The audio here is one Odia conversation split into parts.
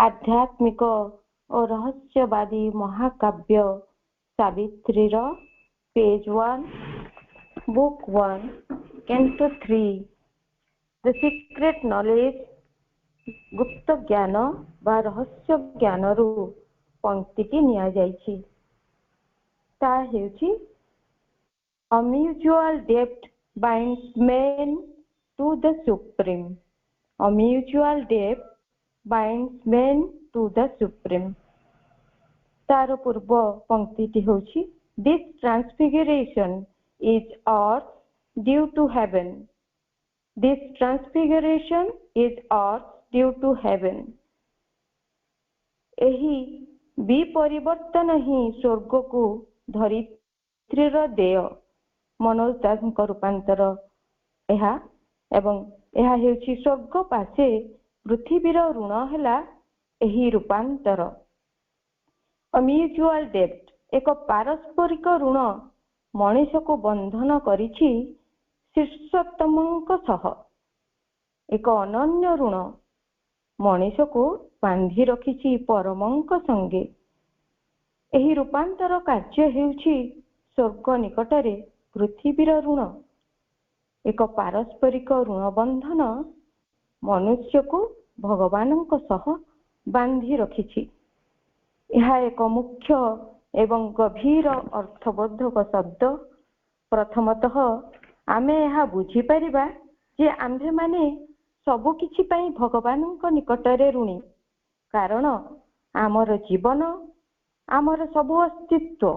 आध्यात्मिक और रहस्यवादी महाकाव्य सावित्रीर page 1 book 1 canto 3 the secret knowledge गुप्त ज्ञान बा रहस्य ज्ञान रु पंक्ति की निया जायछि। ता हेउछि A mutual debt binds men to the supreme. A mutual debt binds men to the supreme. तार पूर्व पंक्ति होछि This transfiguration is earth due to heaven. This transfiguration is earth due to heaven. एही विपरिवर्तन ही स्वर्ग को धरित्रीर देय मनोज दास रूपांतर एहा हेउछि स्वर्ग पासे पृथ्वीर ऋण हैला एही रूपांतर। म्यूचुअल डेब्ट एक पारस्परिक ऋण मनुष्य को बंधन करिछि शीर्षोत्तमଙ୍କ सह। एक अनन्य ऋण मनुष्य को बांधी रखिछि परमଙ୍କ संगे। एही रूपांतर कार्य हेउछि स्वर्ग निकटरे पृथ्वीर ऋण। एक पारस्परिक ऋण बंधन मनुष्य को भगवानଙ୍କ सह बांधी रखिछि। यह एक मुख्य एवं गभीर अर्थबोधक शब्द। प्रथमतः आमे यह बुझी परिबा जे आम्भे माने सबु किछि पई भगवानଙ୍କ निकटरे ऋणी, कारण आमर जीवन, आमर सबु अस्तित्व,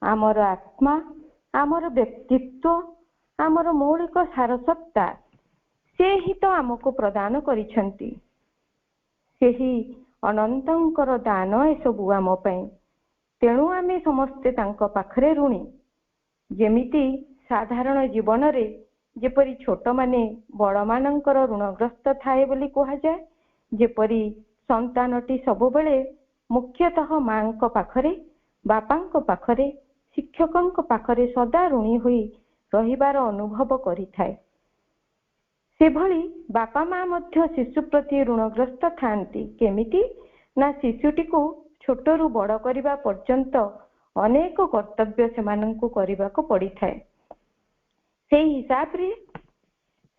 आमर आत्मा, आमर व्यक्तित्व, आमर मौलिक सारसत्ता से ही तो आमको प्रदान करिसंती। सेही अनंतंकर दान ए सबु आम पई। तेणु आमे समस्ते तांको पाखरे ऋणी। जेमिति साधारण जीवन रे जेपरि छोट माने बड़ मानंकर ऋणग्रस्त थाए बोली कहा जाए, जेपरि संतानटी सबु बेले मुख्यतः मांको पाखरे, बापांको पाखरे, शिक्षकंको पाखरे सदा ऋणी होई रहिबार अनुभव करिथाए, सेभଳି बापा माँ मध्य शिशु प्रति ऋणग्रस्त थांती। केमिति ना शिशुटी को छोटरू बड़ करिबा पर्यंत अनेक कर्तव्य सेमानंकु करिबाको पड़िथाए। सेही हिसाब रे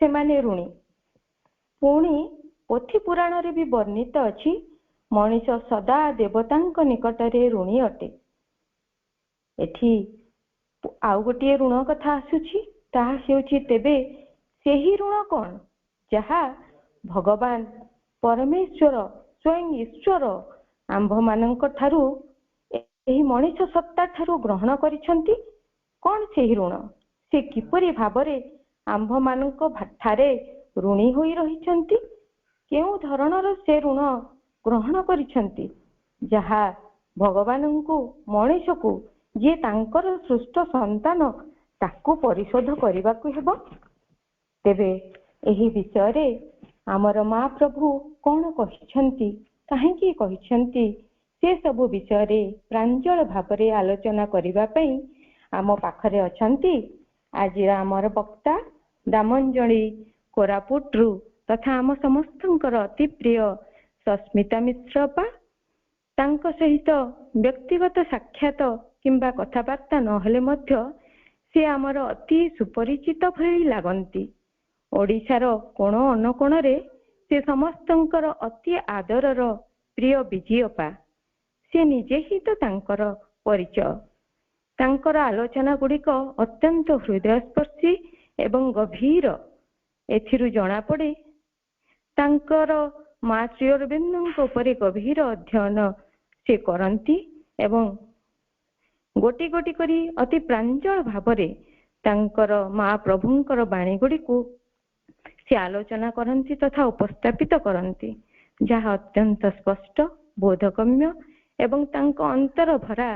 सेमाने ऋणी। पुणी पोथी पुराण रे भी वर्णित अछि मनुष्य सदा देवतांक निकटरे ऋणी अटे। एठी आउ गोटे ऋण कथा आसुछि, ताहा हेउछि तेबे सेही ऋण कोन जहा भगवान परमेश्वर स्वयं ईश्वर आंभ मानंक ठारू एही मनुष्य सत्ता ठारू ग्रहण करिसंती। कोन सेही ऋण? से किपरि भाबरे आंभ मानंक ठारे ऋणी होई रहिसंती? केउ धरणर से ऋण ग्रहण करिसंती जहा भगवानंकु मनुष्य को जे तांकर सृष्ट संतान ताकू परिशोध करबाकू हेबो। तेबे एही विषय रे आमर माँ प्रभु कौन कहिसंती, काहेकि कहिसंती, से सबु विषय रे प्रांजल भाबरे आलोचना करिबा पई आम पाखरे अछंती आज आमर वक्ता दामंजली कोरापुटरू तथा आम समस्तंकर अति प्रिय सस्मिता मिश्र बा। तांको सहित व्यक्तिगत साक्षात किंबा कथबार्ता नहेले मध्य से आमर अति सुपरिचित भली लागंती। ओडिशार कोण अनकोण रे से समस्तंकर अति आदरर प्रिय विजयपा। से निजे ही तो तांकर परिचय। तांकर आलोचना गुड़िक अत्यंत हृदयस्पर्शी एवं गभीर। एथिरु जणा पड़े तांकर माँ श्री अरविंदଙ୍କ उपरे गभीर अध्ययन से करंती एवं गोटी गोटी करी अति प्रांजल भावरे तांकर माँ प्रभुंकर बाणी गुड़िकु से आलोचना करंती तथा उपस्थापित करंती, जहा अत्यंत स्पष्ट बोधगम्य एवं तांको अंतर भरा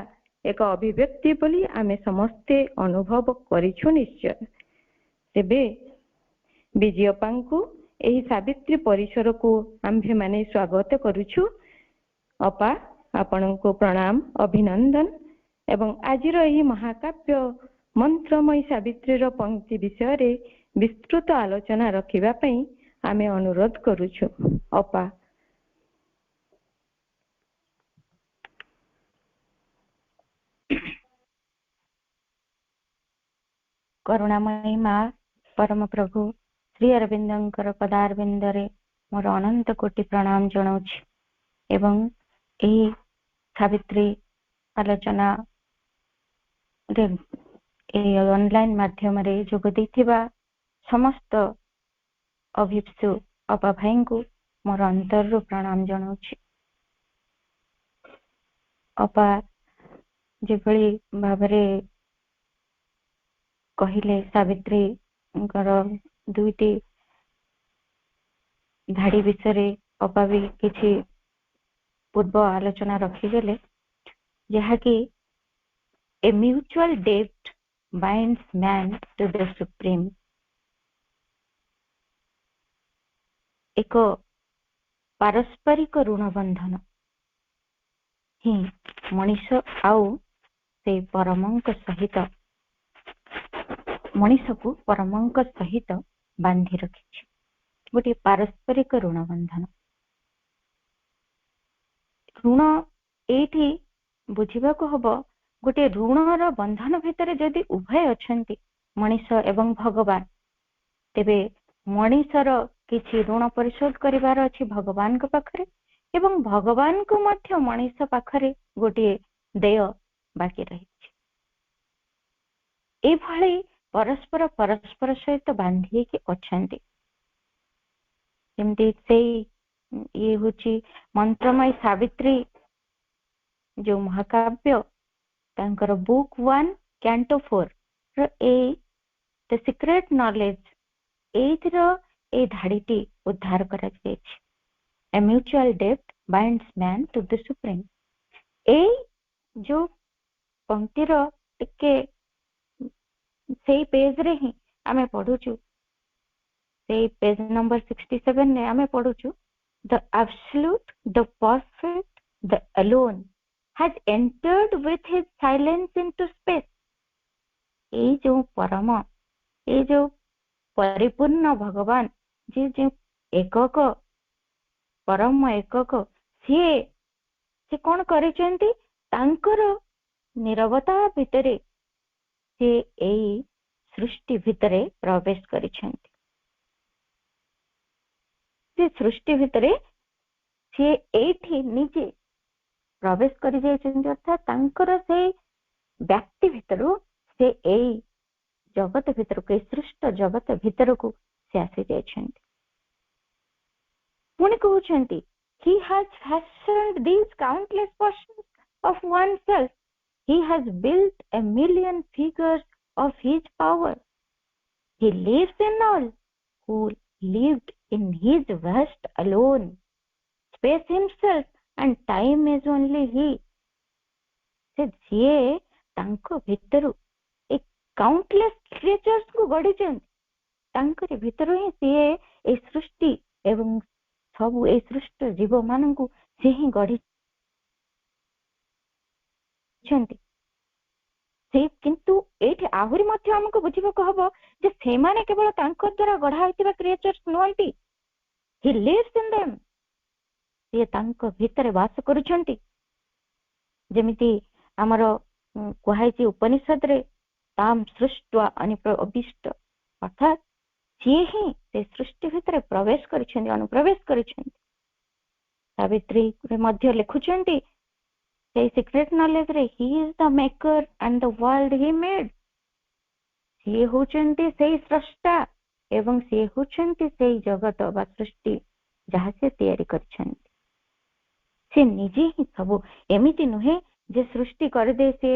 एक अभिव्यक्ति बोली आमे समस्ते अनुभव करिछु निश्चय। तेबे विजयपांकु एही सावित्री परिसर को आम्भे माने स्वागत करुछु। अपा आपनको प्रणाम अभिनंदन एवं आजिर एही महाकाव्य मंत्रमयी सावित्रीर पंक्ति विषय रे विस्तृत आलोचना रखिबा पई आमे अनुरोध करुछु। अपा करुणामयी माँ परम प्रभु श्री अरविंदर पदारविंदरे मोर अनंत कोटि प्रणाम जनाऊछि एवं एही सावित्री आलोचना रे ऑनलाइन माध्यम रे जोग देथिबा समस्त अभिप्सु अपा भाई को मोर अंतर प्रणाम जनाऊछि। अपा जेभଳି भाबरे कहिले सावित्री दुईटी धाड़ी विषय अपा भी किछि पूर्व आलोचना रखिगले जहा कि a mutual debt binds man to the supreme. एक पारस्परिक ऋण बंधन ही मनीष आउ से परमंक सहित मनीष को परमंक सहित बांधि रखिछि। गोटे पारस्परिक ऋण बंधन ऋण एठी बुझिबा को हबो गोटे ऋणर बंधन भितर जदि उभय अछंती मनीष एवं भगवान तेबे मनीषर किछि ऋण परिशोध करिवार अछि भगवान को पाखरे एवं भगवान को मध्य मनीष पाखरे गोटे देय बाकी रहिछि। ए भଳି परस्पर परस्पर सहित बांधी कि अछंती जेमती से ये होची मंत्रमय सावित्री जो महाकाव्य तांकर बुक 1 कैंटो 4 ए द सीक्रेट नॉलेज एथर ए धाड़ीटी उद्धार करा जायछि। A mutual debt binds man to the Supreme. ए जो पंक्तिर टिके सेई पेज रे ही आमे पढुछु सेई पेज नंबर 67 ने आमे पढुछु the absolute the perfect the alone has entered with his silence into space। ये जो परम ये जो परिपूर्ण भगवान जे जो एकक परम एकक से कौन करिसेंती तांकर निरवता भितरे से एई सृष्टि भितरे प्रवेश करिसेंती। से सृष्टि भितरे से एठी निजे प्रवेश करि जायछन्ती अर्थात तांकर से व्यक्ति भितरु से एई जगत भितर को सृष्ट जगत भितर को से आसी जायछन्ती। पुणी कहउछन्ती he has fashioned these countless portions of oneself, he has built a million figures of his power, he lives in all who lived in his vast alone, space himself and time is only he। से जिए तांको भितरु एक काउंटलेस क्रिएचर्स को गढिचन तांकर भितरु ही से ए सृष्टि एवं सब ए सृष्ट जीव माननकु से ही गढि छन्ति। से किंतु एठी आहुरी मध्ये हमको बुझिबको हबो जे से माने केवल तांको द्वारा गढा होइतिबा क्रिएचर्स नोंती ही लिव्स इन देम से तांको भितरे वास करूछन्ति। जेमिति हमर कुहाइछि उपनिषद रे ताम सृष्ट्वा अनिप्रविष्ट अर्थात से ही से सृष्टि भितरे प्रवेश करिछन्ति अनुप्रवेश करिछन्ति। सावित्री रे मध्य लिखुछन्ति से सीक्रेट नॉलेज रे he is the maker and the world he made. से होचन्ति से सृष्टा एवं से होचन्ति से जगत वा सृष्टि जहा से तयारी करिछन्ति। से निजे ही सब एमिति नुहे जे सृष्टि कर दे से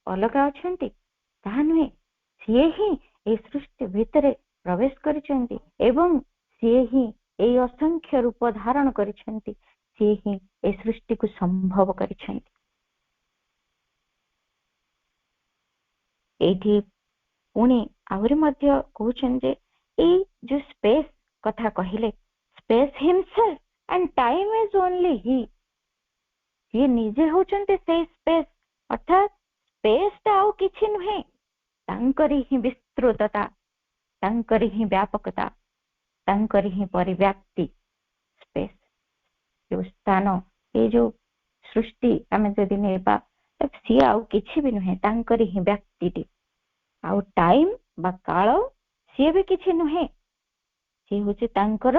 अलगा अछन्ति ता नुहे से ही ए सृष्टि भितरे प्रवेश करिछन्ति एवं से ही ए असंख्य रूप धारण करिछन्ति से ही ए सृष्टि को संभव करिछन्ति। एठी पुणी आहुरी मध्य कहउछन जे ए जो स्पेस कथा कहिले space himself and time is only he. ये निजे होचन्ते से स्पेस अर्थात स्पेस ता आउ किछि नुहे तांकरी ही विस्तृतता तांकरी ही व्यापकता तांकरी ही परिव्याप्ति स्पेस जो स्थान ये जो सृष्टि आमे जदि नेबा सी आउ किछि भी नुहे तांकरी ही व्याप्तिटी आउ टाइम बा काल सी भी किछि नुहे, सी होछि तांकर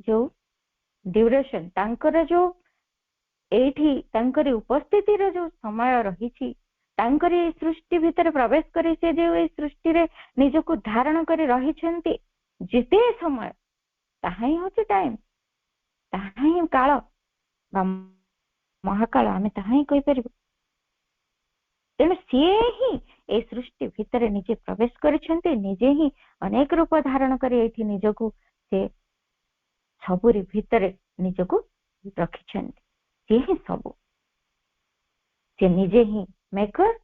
जो ड्यूरेशन, तांकर जो एठी तांकरी उपस्थिति रो जो समय रही, तांकरी सृष्टि भितर प्रवेश करी से जो ए सृष्टि रे निजको धारण करी रही छंती जिते समय ताहाई होछि टाइम, ताहाई काल बा महाकाल आमे ताहाई कहि परिबो। तेणु सीए ही ए सृष्टि भितर निजे प्रवेश करिसेंती, निजे ही अनेक रूप धारण करी एठी निजको से सबुरी भितर निजको रखिसेंती। सी ही सबु, से निजे ही मेकर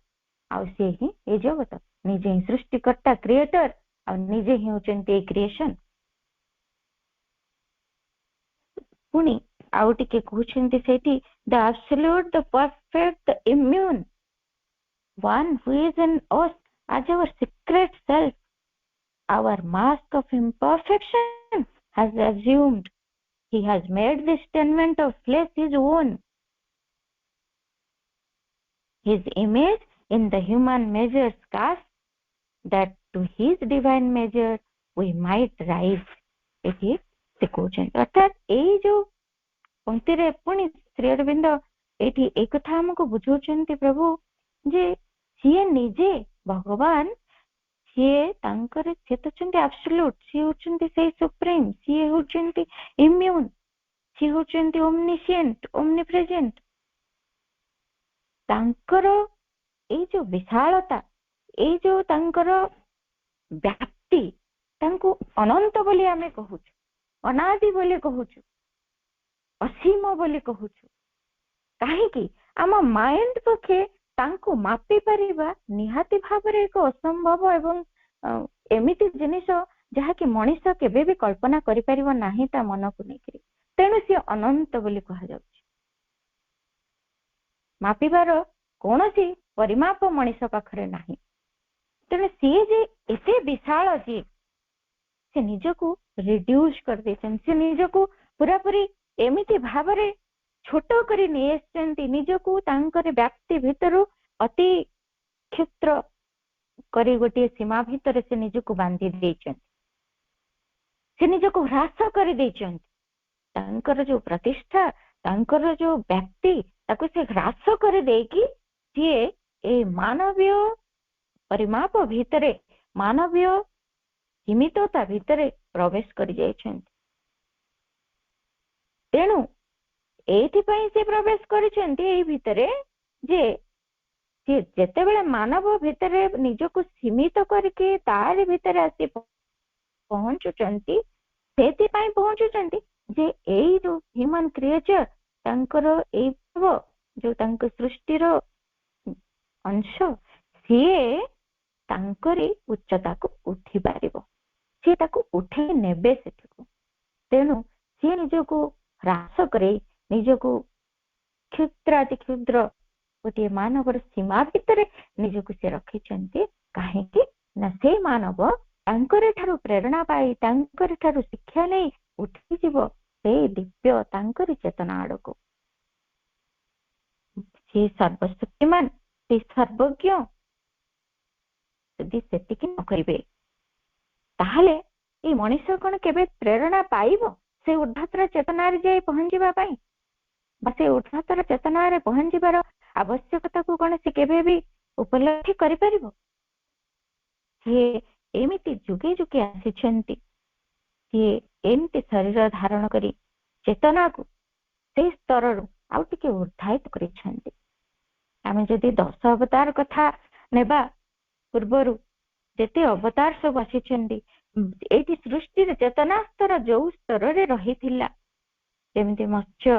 आउ से ही ए जगत, निजे ही सृष्टिकर्ता क्रिएटर और निजे ही होचंती क्रिएशन। पुणी आउ टिके कहउछंती सेठी the absolute, the perfect, the immune one who is in us as our secret self, our mask of imperfection has assumed, he has made this tenement of flesh his own, his image in the human measures cast, that to his divine measure we might rise। एठी से कहउछंती अर्थात एई जो पंक्ति रे पुणी श्री अरविंद एठी एक कथा हमको बुझौछंती प्रभु जे सीए निजे भगवान, सीए तांकर से तो छंती एब्सोल्यूट, सी होचंती से सुप्रीम, सी होचंती इम्यून, सी होचंती ओमनिशिएंट, ओमनिप्रेजेंट। तांकर ए जो विशालता, ए जो तांकर व्याप्ति, तांको अनंत बोली आमे कहूछु, अनादि बोली कहूछु, असीम बोली कहूछु। काहे कि आम माइंड पखे तांको मापी परिबा निहाती भाबरे एक असंभव एवं एमिति जिनिस जहा कि मनीष केबे भी कल्पना करि परिबो नाही ता मन को नेकरी। तेणु से अनंत बोली कहा जाउछि। मापिबार कोनोसी परिमाप मनीष पाखरे नाही। तेणु सी जे एते विशाल जे से निजको रिड्यूस कर देछन, से निजको पूरा पूरी एमिति भाबरे छोट करी नियसंती, निजको तांकर व्याप्ति भितर अति क्षुद्र करी गोटे सीमा भितर से निजको बांधी देछन, से निजको ह्रास करी देछन। तांकर जो प्रतिष्ठा, तांकर जो व्याप्ति ताको से ह्रास कर देकी जे ए मानवीय परिमाप भितरे, मानवीय सीमितता भितरे प्रवेश करि जाइछन। तेणु एथिपाई से प्रवेश करिसेंती एई भितरे जे से जेतेबेले मानव भितरे निजको सीमित करके तार भितरे आसी पहुंचुचंती, सेथिपाई पहुंचुचंती जे एई जो ह्यूमन क्रिएचर तांकर एई जो तांक सृष्टिर अंश, सीए तांकरी उच्चता को उठी पारिबो, सी ताको उठे नेबे सेठको। तेणु सी निजको ह्रास करे, निजको क्षुद्राति क्षुद्र गोटे मानवर सीमा भितर निजको से रखिछंती। काहेकि ना से मानव तांकर ठारू प्रेरणा पाई, तांकर ठारू शिक्षा नै उठी जीवो से दिव्य तांकर चेतना आड़को। से सर्वशक्तिमान, से सर्वज्ञ यदि सेतिकी न करिवे ताहले ए मनीष कोन केबे प्रेरणा पाइबो से ऊर्ध्वतर चेतनारे जाई पहुंचीबा पाई, से ऊर्ध्वतर चेतनारे पहुंचीबार आवश्यकता को कौन से केबे भी उपलब्धि करि परिबो। से एमिति जुगे जुगे आसिछंती, से एमिति शरीर धारण करी चेतना को से स्तर आउ टिके ऊर्धायित करिछंती। आमे जदि 10 अवतार कथा नेबा पूर्वरु जेते अवतार सब आसिछंती, एटी सृष्टि रे चेतना स्तर जो स्तर रे रहिथिला, जेमिति मत्स्य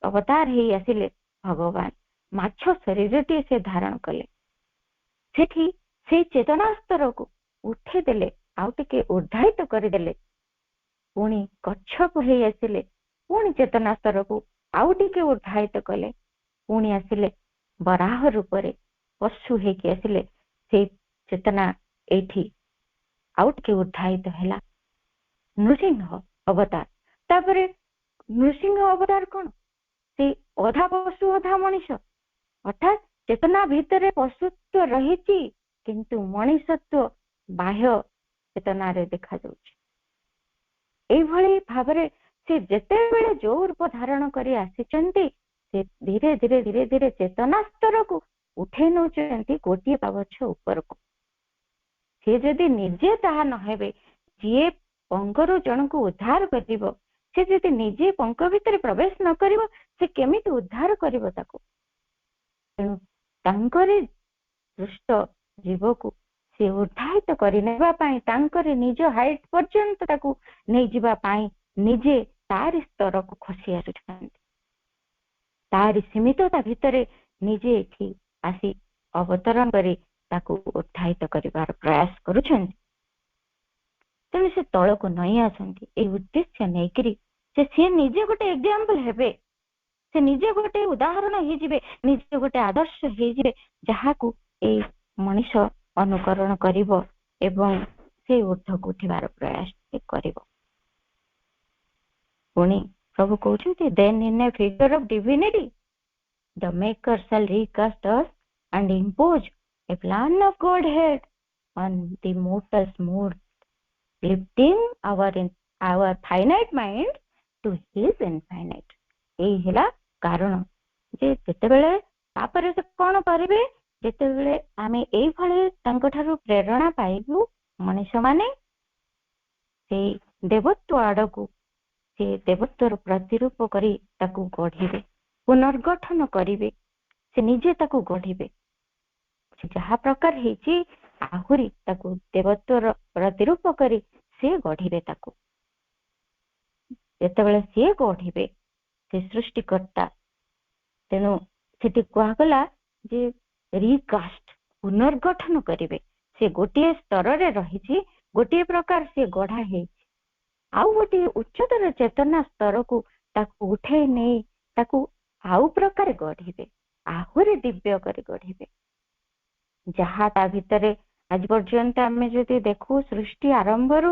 अवतार हे आसिले भगवान माछ शरीरटी से धारण कले, सेठी से चेतना स्तर को उठे देले, आउ टिके ऊर्धायित कर देले। पुणी कच्छप हे आसिले, पुणी चेतना स्तर को आउ टिके ऊर्धायित कले। पुणी आसिले वराह रूप रे पशु हे कि आसिले, से चेतना एठी आउ टिके ऊर्धायित हैला। नृसिंह अवतार, तापरे नृसिंह अवतार कोन से अधा पशु अधा मनीष, अर्थात चेतना भितर पशुत्व रही କିନ୍ତୁ ମଣିଷତ୍ୱ ବାହ୍ୟ ଚେତନାରେ ଦେଖାଯାଉଛି। ଏଇଭଳି ଭାବରେ ସେ ଯେତେବେଳେ ଯୋଉ ରୂପ ଧାରଣ କରି ଆସିଛନ୍ତି ସେ ଧୀରେ ଧୀରେ ଧୀରେ ଧୀରେ ଚେତନା ସ୍ତରକୁ ଉଠେଇ ନେଉଛନ୍ତି ଗୋଟିଏ ପାବଛ ଉପରକୁ। ସେ ଯଦି ନିଜେ ତାହା ନ ହେବେ, ଯିଏ ପଙ୍କରୁ ଜଣକୁ ଉଦ୍ଧାର କରିବ, ସେ ଯଦି ନିଜେ ପଙ୍କ ଭିତରେ ପ୍ରବେଶ ନ କରିବ, ସେ କେମିତି ଉଦ୍ଧାର କରିବ ତାକୁ? ତେଣୁ ତାଙ୍କରି ସୃଷ୍ଟ ଜୀବକୁ ସେ ଉଦ୍ଧାରିତ କରି ନେବା ପାଇଁ, ତାଙ୍କରି ନିଜ ହାଇଟ୍ ପର୍ଯ୍ୟନ୍ତ ତାକୁ ନେଇଯିବା ପାଇଁ ନିଜେ ତାରି ସ୍ତରକୁ ଖସି ଆସୁଛନ୍ତି। ତାରି ସୀମିତତା ଭିତରେ ନିଜେ ଏଠି ଆସି ଅବତରଣ କରି ତାକୁ ଉତ୍ଥାହିତ କରିବାର ପ୍ରୟାସ କରୁଛନ୍ତି। ତେଣୁ ସେ ତଳକୁ ନଇଁ ଆସନ୍ତି ଏଇ ଉଦ୍ଦେଶ୍ୟ ନେଇକିରି ସେ ନିଜେ ଗୋଟେ ଏକ୍ସାମ୍ପଲ ହେବେ, ସେ ନିଜେ ଗୋଟେ ଉଦାହରଣ ହେଇଯିବେ, ନିଜେ ଗୋଟେ ଆଦର୍ଶ ହେଇଯିବେ, ଯାହାକୁ ଏଇ ମଣିଷ ଅନୁକରଣ କରିବ ଏବଂ ସେ ଉର୍ଦ୍ଧ୍ୱକୁ ଉଠିବାର ପ୍ରୟାସ କରିବ। ପୁଣି ପ୍ରଭୁ କହୁଛନ୍ତି, then in a figure of divinity the maker shall recast us and impose a plan of Godhead on the mortal's mood, lifting our finite mind to his infinite। ଏଇ ହେଲା କାରଣ ଯେ ଯେତେବେଳେ ତାପରେ ସେ କଣ କରିବେ, ଯେତେବେଳେ ଆମେ ଏଇଭଳି ତାଙ୍କଠାରୁ ପ୍ରେରଣା ପାଇବୁ, ମଣିଷ ମାନେ ସେଇ ଦେବତ୍ୱ ଆଡକୁ, ସେ ଦେବତ୍ୱର ପ୍ରତିରୂପ କରି ତାକୁ ଗଢିବେ, ପୁନର୍ଗଠନ କରିବେ, ସେ ନିଜେ ତାକୁ ଗଢିବେ। ଯାହା ପ୍ରକାର ହେଇଛି ଆହୁରି ତାକୁ ଦେବତ୍ୱର ପ୍ରତିରୂପ କରି ସେ ଗଢିବେ ତାକୁ। ଯେତେବେଳେ ସିଏ ଗଢିବେ, ସେ ସୃଷ୍ଟିକର୍ତ୍ତା, ତେଣୁ ସେଠି କୁହାଗଲା ଯେ ରିକାଷ୍ଟ, ପୁନର୍ଗଠନ କରିବେ। ସେ ଗୋଟିଏ ସ୍ତରରେ ରହିଛି, ଗୋଟିଏ ପ୍ରକାର ସେ ଗଢା ହେଇଛି, ଆଉ ଗୋଟିଏ ଉଚ୍ଚତର ଚେତନା ସ୍ତରକୁ ତାକୁ ଉଠେଇ ନେଇ ତାକୁ ଆଉ ପ୍ରକାର ଗଢିବେ, ଆହୁରି ଦିବ୍ୟ କରି ଗଢିବେ। ଯାହା ତା ଭିତରେ ଆଜି ପର୍ଯ୍ୟନ୍ତ ଆମେ ଯଦି ଦେଖୁ, ସୃଷ୍ଟି ଆରମ୍ଭରୁ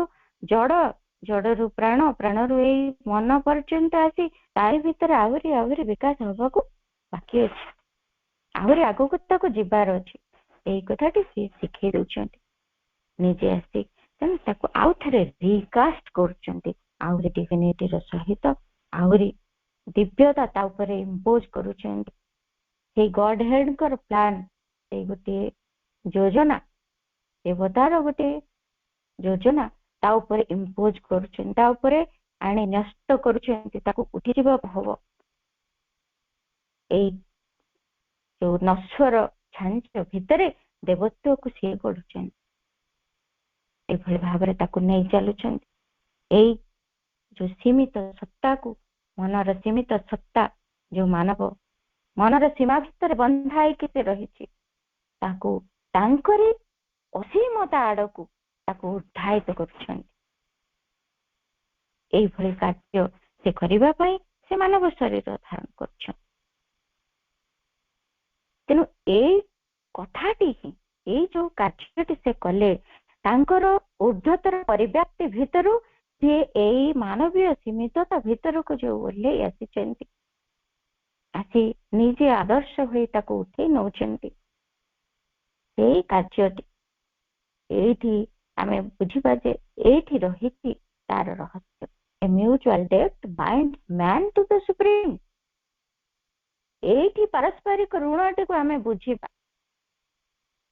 ଜଡରୁ ପ୍ରାଣ, ପ୍ରାଣରୁ ଏଇ ମନ ପର୍ଯ୍ୟନ୍ତ ଆସି ତାରି ଭିତରେ ଆହୁରି ଆହୁରି ବିକାଶ ହବାକୁ ବାକି ଅଛି, ଆହୁରି ଆଗକୁ ତାକୁ ଯିବାର ଅଛି। ଏଇ କଥାଟି ସେ ଶିଖେଇ ଦଉଛନ୍ତି ନିଜେ ଆସି। ତେଣୁ ତାକୁ ଆଉ ଥରେ ରିକାଷ୍ଟ କରୁଛନ୍ତି, ଆହୁରି ଡିଭିନିଟିର ସହିତ ଆହୁରି ଦିବ୍ୟତା ତା ଉପରେ ଇମ୍ପୋଜ କରୁଛନ୍ତି। ସେଇ ଗଡ ହେଡଙ୍କର ପ୍ଲାନ୍, ସେଇ ଗୋଟିଏ ଯୋଜନା, ଦେବତାର ଗୋଟେ ଯୋଜନା ତା ଉପରେ ଇମ୍ପୋଜ କରୁଛନ୍ତି, ତା ଉପରେ ଆଣି ନ୍ୟସ୍ତ କରୁଛନ୍ତି, ତାକୁ ଉଠିଯିବାକୁ ହବ। ଏଇ ଯୋଉ ନଶ୍ୱର ଛାଞ୍ଚ ଭିତରେ ଦେବତ୍ୱକୁ ସିଏ ଗଢୁଛନ୍ତି, ଏଭଳି ଭାବରେ ତାକୁ ନେଇ ଚାଲୁଛନ୍ତି। ଏଇ ଯୋଉ ସୀମିତ ସତ୍ତାକୁ, ମନର ସୀମିତ ସତ୍ତା, ଯୋଉ ମାନବ ମନର ସୀମା ଭିତରେ ବନ୍ଧା ହେଇକି ସେ ରହିଛି, ତାକୁ ତାଙ୍କରି ଅସୀମତା ଆଡକୁ ତାକୁ ଉତ୍ଥାହିତ କରୁଛନ୍ତି। ଏଇଭଳି କାର୍ଯ୍ୟ ସେ କରିବା ପାଇଁ ସେ ମାନବ ଶରୀର ଧାରଣ କରୁଛନ୍ତି। ତେଣୁ ଏଇ କଥାଟି ହିଁ, ଏଇ ଯୋଉ କାର୍ଯ୍ୟଟି ସେ କଲେ, ତାଙ୍କର ଉର୍ଦ୍ଧ୍ୱତର ପରିବ୍ୟାପ୍ତି ଭିତରୁ ସିଏ ଏଇ ମାନବୀୟ ସୀମିତତା ଭିତରକୁ ଯୋଉ ଓହ୍ଲେଇ ଆସିଛନ୍ତି, ଆସି ନିଜେ ଆଦର୍ଶ ହୋଇ ତାକୁ ଉଠେଇ ନଉଛନ୍ତି, ସେଇ କାର୍ଯ୍ୟଟି ଏଇଠି ଆମେ ବୁଝିବା ଯେ ଏଇଠି ରହିଛି ତାର ରହସ୍ୟ। A mutual debt binds man to the supreme। ଏଇଠି ପାରସ୍ପରିକ ଋଣଟିକୁ ଆମେ ବୁଝିବା।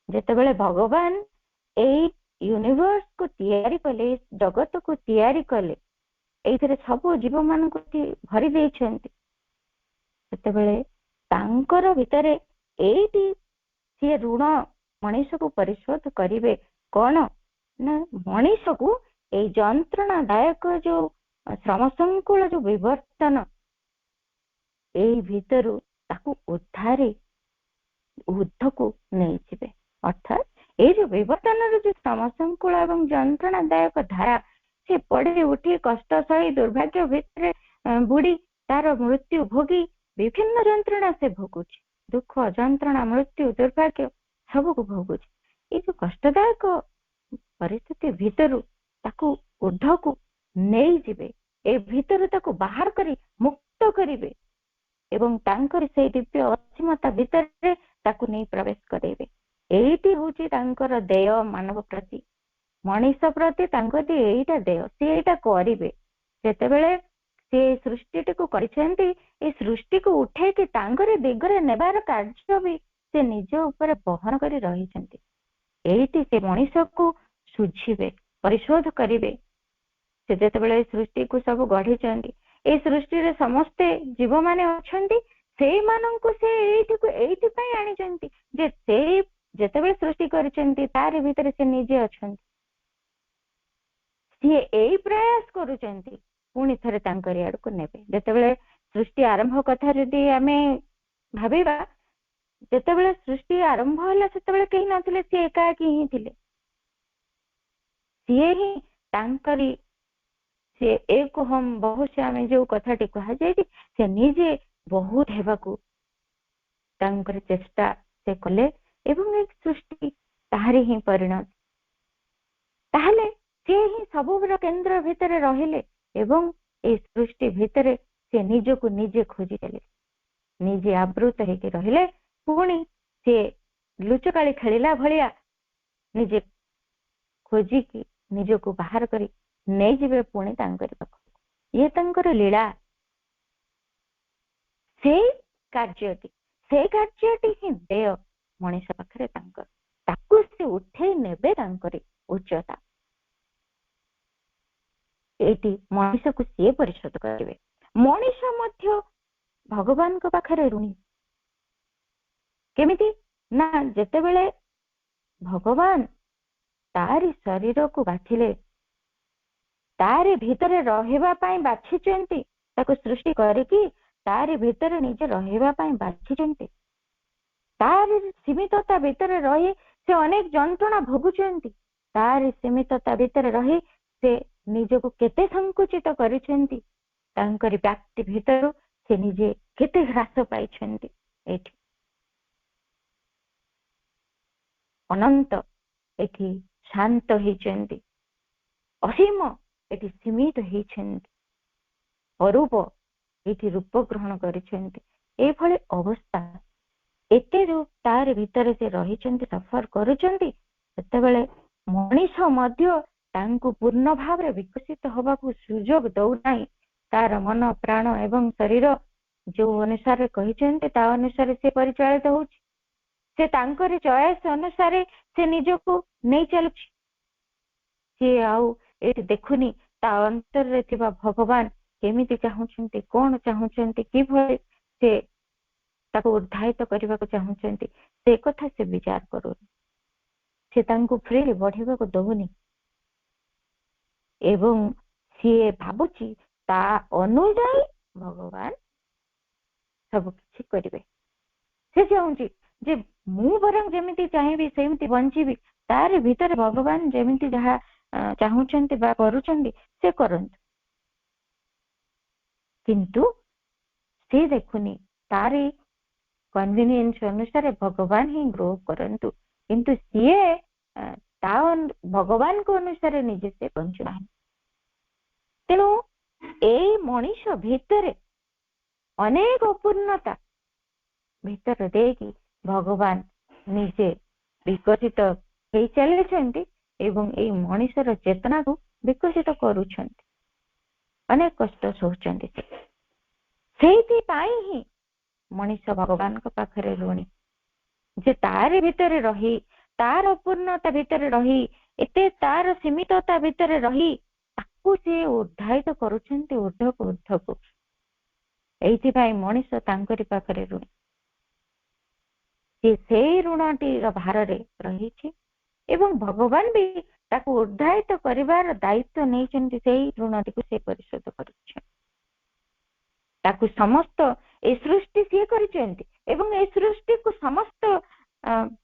ଯେତେବେଳେ ଭଗବାନ ଏଇ ୟୁନିଭର୍ସକୁ ତିଆରି କଲେ, ଜଗତକୁ ତିଆରି କଲେ, ଏଇଥିରେ ସବୁ ଜୀବମାନଙ୍କୁ ଭରି ଦେଇଛନ୍ତି, ସେତେବେଳେ ତାଙ୍କର ଭିତରେ ଏଇଠି ସିଏ ଋଣ ମଣିଷକୁ ପରିଶୋଧ କରିବେ। କଣ ନା, ମଣିଷକୁ ଏଇ ଯନ୍ତ୍ରଣାଦାୟକ ଯୋଉ ଶ୍ରମ ସଂକୁଳ ଯୋଉ ବିବର୍ତ୍ତନ, ଏଇ ଭିତରୁ ତାକୁ ଉର୍ଦ୍ଧ୍ୱକୁ ନେଇଯିବେ। ଅର୍ଥାତ୍ ଏଇ ଯୋଉ ବିବର୍ତ୍ତନର ଯୋଉ ଶ୍ରମ ସଂକୁଳ ଏବଂ ଯନ୍ତ୍ରଣାଦାୟକ ଧାରା, ସେ ପଡି ଉଠି କଷ୍ଟ ସହି ଦୁର୍ଭାଗ୍ୟ ଭିତରେ ବୁଡି ତାର ମୃତ୍ୟୁ ଭୋଗି ବିଭିନ୍ନ ଯନ୍ତ୍ରଣା ସେ ଭୋଗୁଛି, ଦୁଃଖ, ଯନ୍ତ୍ରଣା, ମୃତ୍ୟୁ, ଦୁର୍ଭାଗ୍ୟ ସବୁକୁ ଭୋଗୁଛି। ଏଇ ଯୋଉ କଷ୍ଟଦାୟକ ପରିସ୍ଥିତି ଭିତରୁ ତାକୁ ଉର୍ଦ୍ଧ୍ୱକୁ ନେଇଯିବେ, ଏ ଭିତରୁ ତାକୁ ବାହାର କରି ମୁକ୍ତ କରିବେ ଏବଂ ତାଙ୍କର ସେଇ ଦିବ୍ୟ ଅସୀମତା ଭିତରେ ତାକୁ ନେଇ ପ୍ରବେଶ କରେଇବେ। ଏଇଟି ହଉଛି ତାଙ୍କର ଦେୟ ମାନବ ପ୍ରତି, ମଣିଷ ପ୍ରତି ତାଙ୍କର ଏଇଟା ଦେୟ, ସେ ଏଇଟା କରିବେ। ଯେତେବେଳେ ସେ ସୃଷ୍ଟିଟିକୁ କରିଛନ୍ତି, ଏ ସୃଷ୍ଟିକୁ ଉଠେଇକି ତାଙ୍କରି ଦିଗରେ ନେବାର କାର୍ଯ୍ୟ ବି ସେ ନିଜ ଉପରେ ବହନ କରି ରହିଛନ୍ତି। ଏଇଠି ସେ ମଣିଷକୁ ସୁଝିବେ, ପରିଶୋଧ କରିବେ। ସେ ଯେତେବେଳେ ସୃଷ୍ଟିକୁ ସବୁ ଗଢିଛନ୍ତି, ଏ ସୃଷ୍ଟିରେ ସମସ୍ତେ ଜୀବମାନେ ଅଛନ୍ତି, ସେଇମାନଙ୍କୁ ସେ ଏଇଥିପାଇଁ ଆଣିଛନ୍ତି ଯେ ସେଇ ଯେତେବେଳେ ସୃଷ୍ଟି କରିଛନ୍ତି ତାରି ଭିତରେ ସେ ନିଜେ ଅଛନ୍ତି। ସିଏ ଏଇ ପ୍ରୟାସ କରୁଛନ୍ତି ପୁଣି ଥରେ ତାଙ୍କରି ଆଡକୁ ନେବେ। ଯେତେବେଳେ ସୃଷ୍ଟି ଆରମ୍ଭ କଥା ଯଦି ଆମେ ଭାବିବା, ଯେତେବେଳେ ସୃଷ୍ଟି ଆରମ୍ଭ ହେଲା ସେତେବେଳେ କେହି ନଥିଲେ, ସିଏ ଏକାକି ହିଁ ଥିଲେ। ସିଏ ହିଁ ତାଙ୍କରି ସେ ଏକ ହମ୍ ବହୁଶ୍ୟାମୀ ଯୋଉ କଥାଟି କୁହାଯାଇଛି, ସେ ନିଜେ ବହୁତ ହେବାକୁ ତାଙ୍କର ଚେଷ୍ଟା ସେ କଲେ ଏବଂ ଏ ସୃଷ୍ଟି ତାହାରି ହିଁ ପରିଣତ। ତାହେଲେ ସେ ହିଁ ସବୁର କେନ୍ଦ୍ର ଭିତରେ ରହିଲେ ଏବଂ ଏ ସୃଷ୍ଟି ଭିତରେ ସେ ନିଜକୁ ନିଜେ ଖୋଜି ଦେଲେ, ନିଜେ ଆବୃତ ହେଇକି ରହିଲେ। ପୁଣି ସେ ଲୁଚକାଳି ଖେଳିଲା ଭଳିଆ ନିଜେ ଖୋଜିକି ନିଜକୁ ବାହାର କରି ନେଇଯିବେ ପୁଣି ତାଙ୍କରି ପାଖକୁ। ଇଏ ତାଙ୍କର ଲୀଳା। ସେଇ କାର୍ଯ୍ୟଟି ହିଁ ଦେୟ ମଣିଷ ପାଖରେ ତାଙ୍କର, ତାକୁ ସେ ଉଠେଇ ନେବେ ତାଙ୍କରି ଉଚ୍ଚତା। ଏଇଠି ମଣିଷକୁ ସିଏ ପରିଶୋଧ କରିବେ। ମଣିଷ ମଧ୍ୟ ଭଗବାନଙ୍କ ପାଖରେ ଋଣୀ। କେମିତି ନା, ଯେତେବେଳେ ଭଗବାନ ତାରି ଶରୀରକୁ ବାଛିଲେ, ତାରି ଭିତରେ ରହିବା ପାଇଁ ବାଛିଛନ୍ତି, ତାକୁ ସୃଷ୍ଟି କରିକି ତାରି ଭିତରେ ନିଜେ ରହିବା ପାଇଁ ବାଛିଛନ୍ତି। ତାରି ସୀମିତତା ଭିତରେ ରହି ସେ ଅନେକ ଯନ୍ତ୍ରଣା ଭୋଗୁଛନ୍ତି। ତାରି ସୀମିତତା ଭିତରେ ରହି ସେ ନିଜକୁ କେତେ ସଂକୁଚିତ କରିଛନ୍ତି, ତାଙ୍କରି ବ୍ୟାପ୍ତି ଭିତରୁ ସେ ନିଜେ କେତେ ହ୍ରାସ ପାଇଛନ୍ତି। ଏଠି ଅନନ୍ତ, ଏଠି ଶାନ୍ତ ହେଇଛନ୍ତି। ଅସୀମ, ଏଠି ସୀମିତ ହେଇଛନ୍ତି। ଅରୂପ, ଏଠି ରୂପ ଗ୍ରହଣ କରିଛନ୍ତି। ଏଇଭଳି ଅବସ୍ଥା ଏତେ ଯୋଉ ତାରି ଭିତରେ ସେ ରହିଛନ୍ତି, ସଫର କରୁଛନ୍ତି, ସେତେବେଳେ ମଣିଷ ମଧ୍ୟ ତାଙ୍କୁ ପୂର୍ଣ୍ଣ ଭାବରେ ବିକଶିତ ହବାକୁ ସୁଯୋଗ ଦଉନାହିଁ। ତାର ମନ, ପ୍ରାଣ ଏବଂ ଶରୀର ଯୋଉ ଅନୁସାରେ କହିଛନ୍ତି ତା ଅନୁସାରେ ସେ ପରିଚାଳିତ ହଉଛି। ସେ ତାଙ୍କରି ଚଏସ ଅନୁସାରେ ସେ ନିଜକୁ ନେଇ ଚାଲୁଛି। ସିଏ ଆଉ ଏଠି ଦେଖୁନି ତା ଅନ୍ତରରେ ଥିବା ଭଗବାନ କେମିତି ଚାହୁଁଛନ୍ତି, କଣ ଚାହୁଁଛନ୍ତି, କିଭଳି ସେ ତାକୁ ଉଦ୍ଧାରିତ କରିବାକୁ ଚାହୁଁଛନ୍ତି, ସେ କଥା ସେ ବିଚାର କରୁନି। ସେ ତାଙ୍କୁ ଫ୍ରିଲି ବଢିବାକୁ ଦଉନି ଏବଂ ସିଏ ଭାବୁଛି ତା ଅନୁଯାୟୀ ଭଗବାନ ସବୁ କିଛି କରିବେ। ସେ ଚାହୁଁଛି ଯେ ମୁଁ ବରଂ ଯେମିତି ଚାହିଁବି ସେମିତି ବଞ୍ଚିବି, ତାରି ଭିତରେ ଭଗବାନ ଯେମିତି ଯାହା ଚାହୁଁଛନ୍ତି ବା କରୁଛନ୍ତି ସେ କରନ୍ତୁ। କିନ୍ତୁ ସେ ଦେଖୁନି ତାରି କନଭିନିଏନ୍ସ ଅନୁସାରେ ଭଗବାନ ହିଁ ଗ୍ରୋ କରନ୍ତୁ, କିନ୍ତୁ ସିଏ ତା ଭଗବାନଙ୍କ ଅନୁସାରେ ନିଜେ ସେ ବଞ୍ଚୁନାହିଁ। ତେଣୁ ଏଇ ମଣିଷ ଭିତରେ ଅନେକ ଅପୂର୍ଣ୍ଣତା ଭିତରେ ଦେଇକି ଭଗବାନ ନିଜେ ବିକଶିତ ହେଇ ଚାଲିଛନ୍ତି ଏବଂ ଏଇ ମଣିଷର ଚେତନାକୁ ବିକଶିତ କରୁଛନ୍ତି। ଅନେକ କଷ୍ଟ ସହୁଛନ୍ତି। ସେଇଥିପାଇଁ ହିଁ ମଣିଷ ଭଗବାନଙ୍କ ପାଖରେ ଋଣୀ, ଯେ ତାରି ଭିତରେ ରହି, ତାର ଅପୂର୍ଣ୍ଣତା ଭିତରେ ରହି, ଏତେ ତାର ସୀମିତତା ଭିତରେ ରହି ତାକୁ ସେ ଉଦ୍ଧାରିତ କରୁଛନ୍ତି ଉର୍ଦ୍ଧ୍ୱକୁ। ଏଇଥିପାଇଁ ମଣିଷ ତାଙ୍କରି ପାଖରେ ଋଣୀ। ସେ ସେଇ ଋଣଟିର ଭାରରେ ରହିଛି ଏବଂ ଭଗବାନ ବି ତାକୁ ଉଦ୍ଧାରିତ କରିବାର ଦାୟିତ୍ୱ ନେଇଛନ୍ତି। ସେଇ ଋଣଟିକୁ ସେ ପରିଶୋଧ କରୁଛନ୍ତି। ତାକୁ ସମସ୍ତ ଏ ସୃଷ୍ଟି ସିଏ କରିଛନ୍ତି ଏବଂ ଏ ସୃଷ୍ଟିକୁ ସମସ୍ତ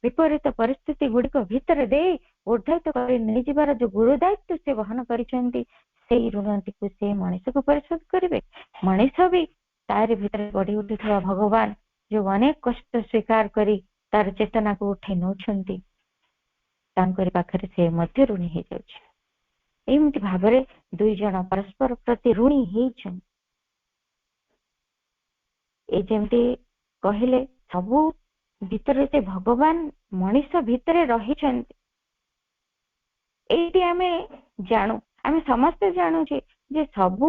ବିପରୀତ ପରିସ୍ଥିତି ଗୁଡିକ ଭିତରେ ଦେଇ ଉଦ୍ଧାରିତ କରି ନେଇଯିବାର ଯୋଉ ଗୁରୁ ଦାୟିତ୍ୱ ସେ ବହନ କରିଛନ୍ତି, ସେଇ ଋଣଟିକୁ ସେ ମଣିଷକୁ ପରିଶୋଧ କରିବେ। ମଣିଷ ବି ତାରି ଭିତରେ ଗଢି ଉଠିଥିବା ଭଗବାନ ଯୋଉ ଅନେକ କଷ୍ଟ ସ୍ୱୀକାର କରି ତାର ଚେତନାକୁ ଉଠେଇ ନେଉଛନ୍ତି, ତାଙ୍କରି ପାଖରେ ସେ ମଧ୍ୟ ଋଣୀ ହେଇଯାଉଛି। ଏମିତି ଭାବରେ ଦୁଇ ଜଣ ପରସ୍ପର ପ୍ରତି ଋଣୀ ହେଇଛନ୍ତି। ଏ ଯେମିତି କହିଲେ ସବୁ ଭିତରେ ସେ ଭଗବାନ ମଣିଷ ଭିତରେ ରହିଛନ୍ତି। ଏଇଠି ଆମେ ଜାଣୁ, ଆମେ ସମସ୍ତେ ଜାଣୁଛେ ଯେ ସବୁ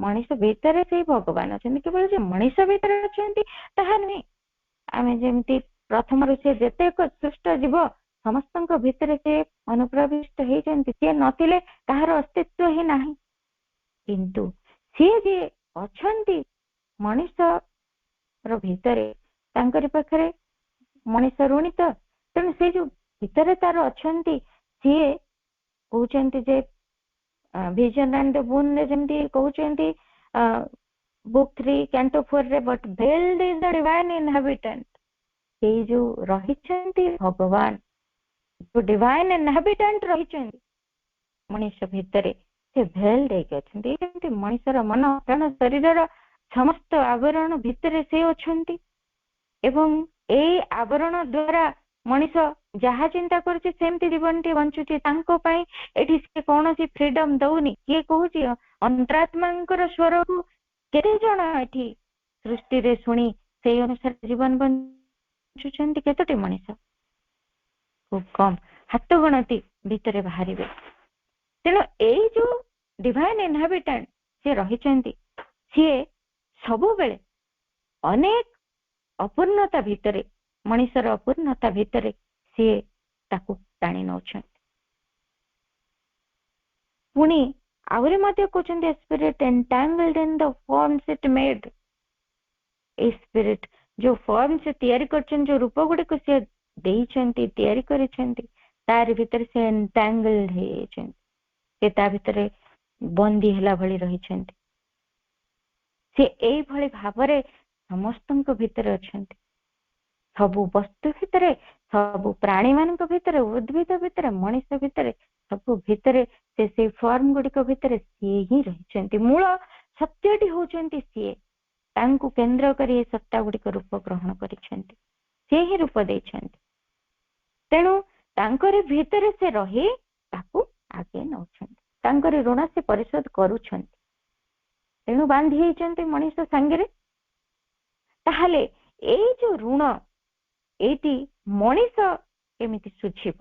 ମଣିଷ ଭିତରେ ସେଇ ଭଗବାନ ଅଛନ୍ତି। କେବଳ ଯେ ମଣିଷ ଭିତରେ ଅଛନ୍ତି ତାହା ନୁହେଁ। ଆମେ ଯେମିତି ପ୍ରଥମରୁ ସେ ଯେତେକ ସୃଷ୍ଟ ଜୀବ ସମସ୍ତଙ୍କ ଭିତରେ ସେ ଅନୁପ୍ରବିଷ୍ଟ ହେଇଛନ୍ତି। ସିଏ ନଥିଲେ କାହାର ଅସ୍ତିତ୍ୱ ହିଁ ନାହିଁ। କିନ୍ତୁ ସିଏ ଯେ ଅଛନ୍ତି ମଣିଷର ଭିତରେ, ତାଙ୍କରି ପାଖରେ ମଣିଷ ଋଣିତ। ତେଣୁ ସେ ଯୋଉ ଭିତରେ ତାର ଅଛନ୍ତି, ସିଏ କହୁଛନ୍ତି ଯେ ଭିଜନ ଆଣ୍ଡ ଦ ବୁନ୍ ରେ ଯେମିତି କହୁଛନ୍ତି ବୁକ୍ 3 Canto 4 ରେ, but veiled is the divine inhabitant। ସେଇ ଯୋଉ ରହିଛନ୍ତି ଭଗବାନ, ଯୋଉ ଡିଭାଇନ ଇନହାବିଟାଣ୍ଟ ରହିଛନ୍ତି ମଣିଷ ଭିତରେ, ସେ ଭେଲ୍ଡ ହେଇକି ଅଛନ୍ତି। ଯେମିତି ମଣିଷର ମନ ପ୍ରାଣ ଶରୀରର ସମସ୍ତ ଆବରଣ ଭିତରେ ସେ ଅଛନ୍ତି ଏବଂ ଏଇ ଆବରଣ ଦ୍ୱାରା ମଣିଷ ଯାହା ଚିନ୍ତା କରୁଛି ସେମିତି ଜୀବନଟି ବଞ୍ଚୁଛି। ତାଙ୍କ ପାଇଁ ଏଠି ସେ କୌଣସି ଫ୍ରିଡମ ଦଉନି। କିଏ କହୁଛି ଅନ୍ତରାତ୍ମାଙ୍କର ସ୍ୱରକୁ କେତେ ଜଣ ଏଠି ସୃଷ୍ଟିରେ ଶୁଣି ସେଇ ଅନୁସାରେ ଜୀବନ ବଞ୍ଚୁଛନ୍ତି? କେତୋଟି ମଣିଷ? ଖୁବ କମ, ହାତ ଗଣତି ଭିତରେ ବାହାରିବେ। ତେଣୁ ଏଇ ଯୋଉ ଡିଭାଇନ ଇନହାବିଟାଣ୍ଟ ସେ ରହିଛନ୍ତି, ସିଏ ସବୁବେଳେ ଅନେକ ଅପୂର୍ଣ୍ଣତା ଭିତରେ, ମଣିଷର ଅପୂର୍ଣ୍ଣତା ଭିତରେ ସିଏ ତାକୁ ଟାଣି ନଉଛନ୍ତି। ପୁଣି ଆହୁରି ମଧ୍ୟ କହୁଛନ୍ତି spirit entangled in the forms it made. ଏଇ ସ୍ପିରିଟ ଯୋଉ ଫର୍ମ ସେ ତିଆରି କରିଛନ୍ତି, ଯୋଉ ରୂପ ଗୁଡିକ ସେ ଦେଇଛନ୍ତି, ତିଆରି କରିଛନ୍ତି, ତାରି ଭିତରେ ସେ ଏଣ୍ଟାଙ୍ଗଲ୍ଡ ହେଇଯାଇଛନ୍ତି। ସେ ତା ଭିତରେ ବନ୍ଦୀ ହେଲା ଭଳି ରହିଛନ୍ତି। ସେ ଏଇଭଳି ଭାବରେ ସମସ୍ତଙ୍କ ଭିତରେ ଅଛନ୍ତି। ସବୁ ବସ୍ତୁ ଭିତରେ, ସବୁ ପ୍ରାଣୀ ମାନଙ୍କ ଭିତରେ, ଉଦ୍ଭିଦ ଭିତରେ, ମଣିଷ ଭିତରେ, ସବୁ ଭିତରେ ସେ ସେଇ ଫର୍ମ ଗୁଡିକ ଭିତରେ ସିଏ ହିଁ ରହିଛନ୍ତି। ମୂଳ ସତ୍ୟଟି ହଉଛନ୍ତି ସିଏ। ତାଙ୍କୁ କେନ୍ଦ୍ର କରି ଏ ସତ୍ତା ଗୁଡିକ ରୂପ ଗ୍ରହଣ କରିଛନ୍ତି, ସେ ହିଁ ରୂପ ଦେଇଛନ୍ତି। ତେଣୁ ତାଙ୍କରି ଭିତରେ ସେ ରହି ତାକୁ ଆଗେଇ ନଉଛନ୍ତି। ତାଙ୍କରି ଋଣ ସେ ପରିଶୋଧ କରୁଛନ୍ତି। ତେଣୁ ବାନ୍ଧି ହେଇଛନ୍ତି ମଣିଷ ସାଙ୍ଗରେ। ତାହେଲେ ଏଇ ଯୋଉ ଋଣ, ଏଇଠି ମଣିଷ କେମିତି ସୁଝିବ?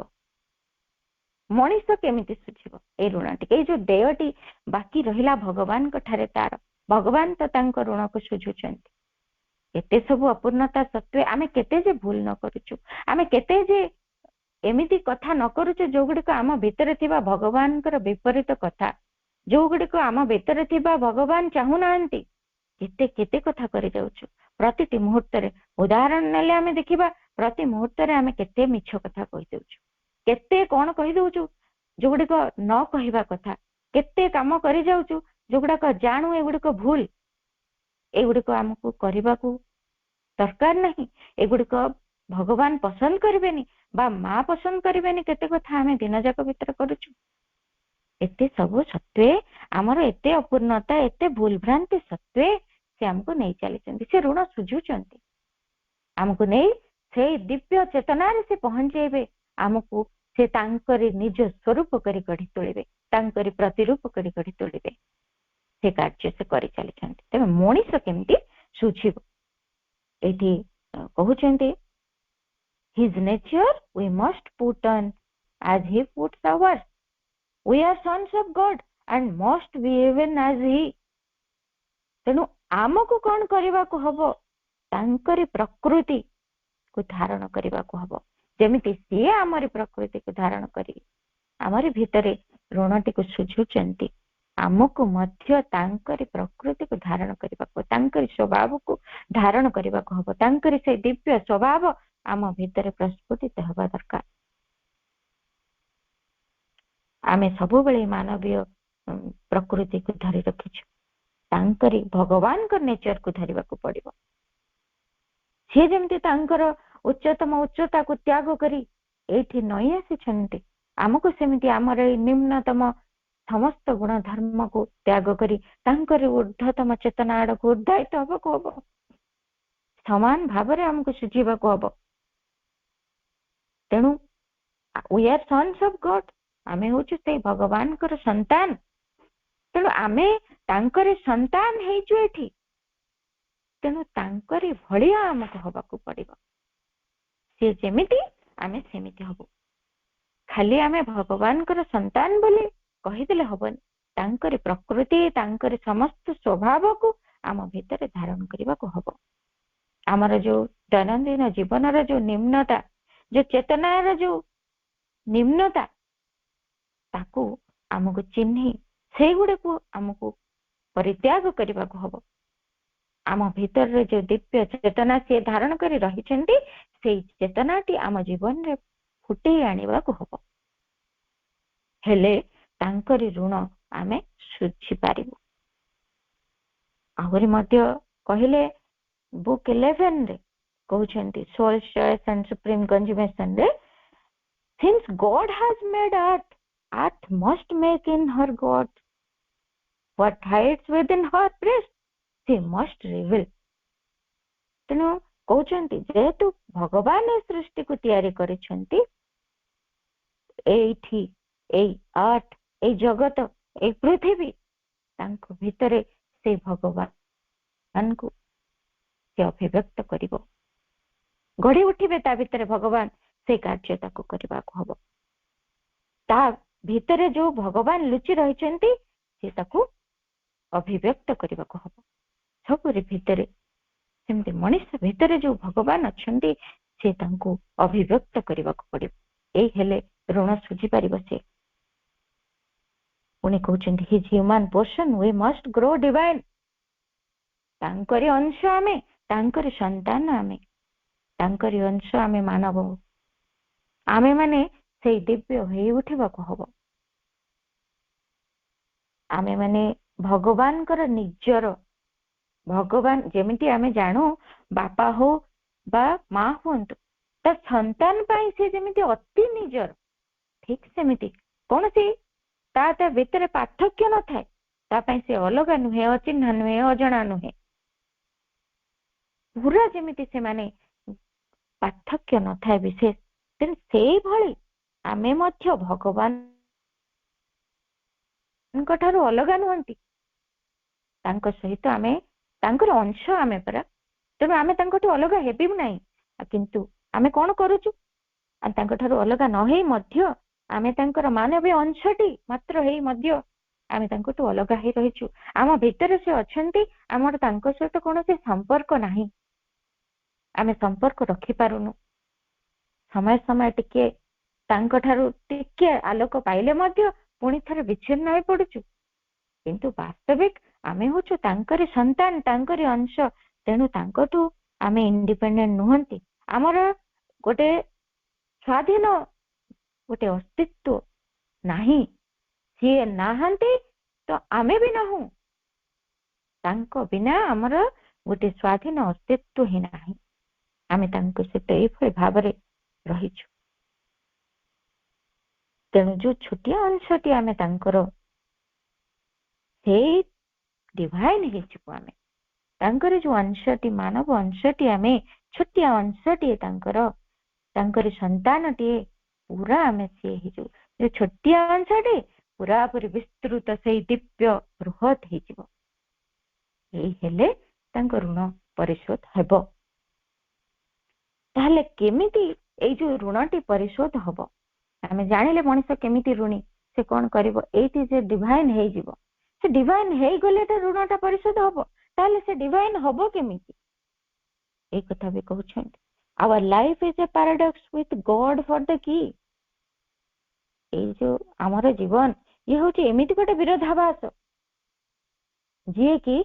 ମଣିଷ କେମିତି ସୁଝିବ ଏଇ ଋଣଟି? ଏଇ ଯୋଉ ଦେୟଟି ବାକି ରହିଲା ଭଗବାନଙ୍କ ଠାରେ, ତାର ଭଗବାନ ତ ତାଙ୍କ ଋଣକୁ ସୁଝୁଛନ୍ତି। ଏତେ ସବୁ ଅପୂର୍ଣ୍ଣତା ସତ୍ତ୍ୱେ ଆମେ କେତେ ଯେ ଭୁଲ ନ କରୁଛୁ, ଆମେ କେତେ ଯେ ଏମିତି କଥା ନ କରୁଛୁ ଯୋଉଗୁଡିକ ଆମ ଭିତରେ ଥିବା ଭଗବାନଙ୍କର ବିପରୀତ କଥା, ଯୋଉଗୁଡିକ ଆମ ଭିତରେ ଥିବା ଭଗବାନ ଚାହୁଁନାହାନ୍ତି। କେତେ କେତେ କଥା କରି ଯାଉଛୁ ପ୍ରତିଟି ମୁହୂର୍ତ୍ତରେ। ଉଦାହରଣ ନେଲେ ଆମେ ଦେଖିବା, ପ୍ରତି ମୁହୂର୍ତ୍ତରେ ଆମେ କେତେ ମିଛ କଥା କହିଦେଉଛୁ, କେତେ କଣ କହିଦଉଛୁ ଯୋଉଗୁଡିକ ନ କହିବା କଥା, କେତେ କାମ କରି ଯାଉଛୁ ଯୋଉଗୁଡାକ ଜାଣୁ ଏଗୁଡିକ ଭୁଲ, ଏଗୁଡିକ ଆମକୁ କରିବାକୁ ଦରକାର ନାହିଁ, ଏଗୁଡିକ ଭଗବାନ ପସନ୍ଦ କରିବେନି ବା ମା ପସନ୍ଦ କରିବେନି। କେତେ କଥା ଆମେ ଦିନ ଯାକ ଭିତରେ କରୁଛୁ। ଏତେ ସବୁ ସତ୍ତ୍ୱେ, ଆମର ଏତେ ଅପୂର୍ଣ୍ଣତା, ଏତେ ଭୁଲ ଭ୍ରାନ୍ତି ସତ୍ତ୍ୱେ ସେ ଆମକୁ ନେଇ ଚାଲିଛନ୍ତି। ସେ ଋଣ ସୁଝୁଛନ୍ତି। ଆମକୁ ନେଇ ସେଇ ଦିବ୍ୟ ଚେତନାରେ ସେ ପହଞ୍ଚେଇବେ। ଆମକୁ ସେ ତାଙ୍କରି ନିଜ ସ୍ୱରୂପ କରି ଗଢି ତୋଳିବେ, ତାଙ୍କରି ପ୍ରତିରୂପ କରି ଗଢି ତୋଳିବେ। ସେ କାର୍ଯ୍ୟ ସେ କରି ଚାଲିଛନ୍ତି। ତେଣୁ ମଣିଷ କେମିତି ସୁଝିବ? ଏଠି କହୁଛନ୍ତି his nature we must put on as he puts ours. We are sons of God and must be even as he। ତେଣୁ ଆମକୁ କଣ କରିବାକୁ ହବ? ତାଙ୍କରି ପ୍ରକୃତି କୁ ଧାରଣ କରିବାକୁ ହବ। ଯେମିତି ସିଏ ଆମରି ପ୍ରକୃତିକୁ ଧାରଣ କରି ଆମରି ଭିତରେ ଋଣଟିକୁ ସୁଝୁଛନ୍ତି, ଆମକୁ ମଧ୍ୟ ତାଙ୍କରି ପ୍ରକୃତିକୁ ଧାରଣ କରିବାକୁ, ତାଙ୍କରି ସ୍ୱଭାବକୁ ଧାରଣ କରିବାକୁ ହବ। ତାଙ୍କରି ସେଇ ଦିବ୍ୟ ସ୍ୱଭାବ ଆମ ଭିତରେ ପ୍ରସ୍ଫୁଟିତ ହେବା ଦରକାର। ଆମେ ସବୁବେଳେ ମାନବୀୟ ପ୍ରକୃତିକୁ ଧରି ରଖିଛୁ, ତାଙ୍କରି ଭଗବାନଙ୍କ ନେଚରକୁ ଧରିବାକୁ ପଡିବ। ସିଏ ଯେମିତି ତାଙ୍କର ଉଚ୍ଚତମ ଉଚ୍ଚତାକୁ ତ୍ୟାଗ କରି ଏଇଠି ନଈ ଆସିଛନ୍ତି, ଆମକୁ ସେମିତି ଆମର ଏଇ ନିମ୍ନତମ ସମସ୍ତ ଗୁଣ ଧର୍ମକୁ ତ୍ୟାଗ କରି ତାଙ୍କରି ଊର୍ଦ୍ଧ୍ୱତମ ଚେତନା ଆଡକୁ ଉଦ୍ଧାରିତ ହବାକୁ ହବ। ସମାନ ଭାବରେ ଆମକୁ ସୁଝିବାକୁ ହବ। ତେଣୁ we are sons of God, ଆମେ ହଉଛୁ ସେଇ ଭଗବାନଙ୍କର ସନ୍ତାନ। ତେଣୁ ଆମେ ତାଙ୍କରି ସନ୍ତାନ ହେଇଛୁ ଏଠି। ତେଣୁ ତାଙ୍କରି ଭଳିଆ ଆମକୁ ହବାକୁ ପଡିବ। सी जेमिति आमे सेमिति हबो। खाली आमे भगवानकर संतान बोली कहिदेले हबनी, तांकरी प्रकृति तांकरी समस्त स्वभाव को आम भितर धारण करबा को हबो। आमर जो दैनंदिन जीवन जो निम्नता, जो चेतनार जो निम्नता, ताकू आमको चिन्ही से गुड़े को आमको परित्याग करबा को हबो। आम भीतर जो दिव्य चेतना से धारण करी रही छंती, से चेतनाटी आम जीवन रे फुटे आनिबा को हबो। हेले तांकरी ऋण आमे सुझी पारिबो। आहुरी मध्य कहिले बुक 11 रे कहउछंती soul choice and supreme consummation रे, since God has made earth must make in her God what hides within her breast she must reveal। तेणु कहउछंती जेतु भगवान ए सृष्टि को तैयारी करिछंती, एठी ए अर्थ ए जगत ए पृथ्वी तांको भितरे से भगवान को से अभिव्यक्त करिवो। गढ़ी उठिबे ता भितरे भगवान से कार्य ताको करबा को हबो। ता भितरे जो भगवान लुचि रहिछंती से ताको अभिव्यक्त करबा को हबो। सबरे भितरे सेमते मनुष्य भितरे जो भगवान अछंती से तांको अभिव्यक्त करबा को पड़िबो। एई हेले ऋण सुझी पारिबो। से उनी कहउछंती his human portion we must grow divine. तांकरी अंश आमे, तांकरी संतान आमे, तांकरी अंश आमे मानव आमे माने से दिव्य होई उठिबा को हबो। आमे माने भगवान कर निजर, भगवान जेमिति आमे जानो बापा हो बा मां हुंतु ता संतान पाई से जेमिति अति निजर, ठीक सेमिति कोन से ता भितर पार्थक्य न थाए, ता पाई से अलग नुहे, अचिन्ह नुहे, अजणा नुहे, पूरा जेमिति से माने पार्थक्य न थाए विशेष। तेन सेई भली आमे मध्य भगवान ठारू अलग नुहंती, तांको सहित आमे तांकर अंश आमे परा। तेणु आमे तांको अलग हेबी नहीं, किंतु आमे कौन करूचु तांको ठारू अलग न हेई मध्य आमे तांकर मानवीय अंशटी मात्र हेई मध्य आमे तांको अलग हेई रहिचु। आम भितर से अछंती, आमर तांको सहित कोनोसी संपर्क नाही, आमे संपर्क रखी पारुनु। समय समय टिके तांको ठारू टिके आलोक पाइले मध्य पुणी थरे विच्छिन्न होई पडुचु, किंतु वास्तविक आमे होचु तांकरी संतान, तांकरी अंश। तेणु तांकोटू आमे इंडिपेंडेंट नुहंती, आमर गोटे स्वाधीन गोटे अस्तित्व नाही। सी नाहंती तो आमे भी नहु, तांको बिना आमर गोटे स्वाधीन अस्तित्व ही नाही। आमे तांको सहित एभली भाबरे रहिछु। तेणु जो छोटिया अंशटी आमे तांकर से डिवाइन हेचु, आमे तांकर जो अंशटी मानव अंशटी आमे छोटिया अंशटी तांकर तांकर संतानटी पूरा आमे से हेचु। जो छोटिया अंशटी पूरा पूरी विस्तृत से दिव्य बृहत हेजिवो। एई हेले तांको ऋण परिशोध हेबो। ताहले केमिति एई जो ऋणटी परिशोध हबो, आमे जानिले मनुष्य केमिति ऋणी, से कोन करिवो, एइति जे डिवाइन हेजिवो। से डिवाइन हेई गले त ऋणटा परिशोध हबो। ताहले से डिवाइन हबो केमिति, एई कथा भी कहउछन्ति। Our life is a paradox with God for the key. एई जो हमर जीवन ये होची एमिति गोटे विरोधाभास, जे कि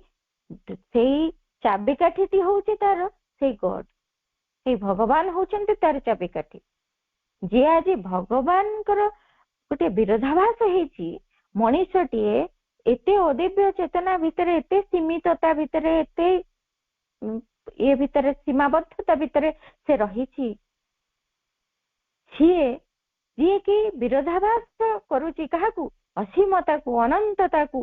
सेई चाबिकाठीटी होची तार सेई गॉड, सेई भगवान होचन्ति तार चाबिकाठी। जे आज भगवान कर गोटे विरोधाभास हेची, मनुष्यटीए एते अदिव्य चेतना भितर, एते सीमितता भितर, एते ये भितर सीमाबद्धता भितर से रहिची, जी कि विरोधाभास करूची काहाकू, असीमता को, अनंतता को,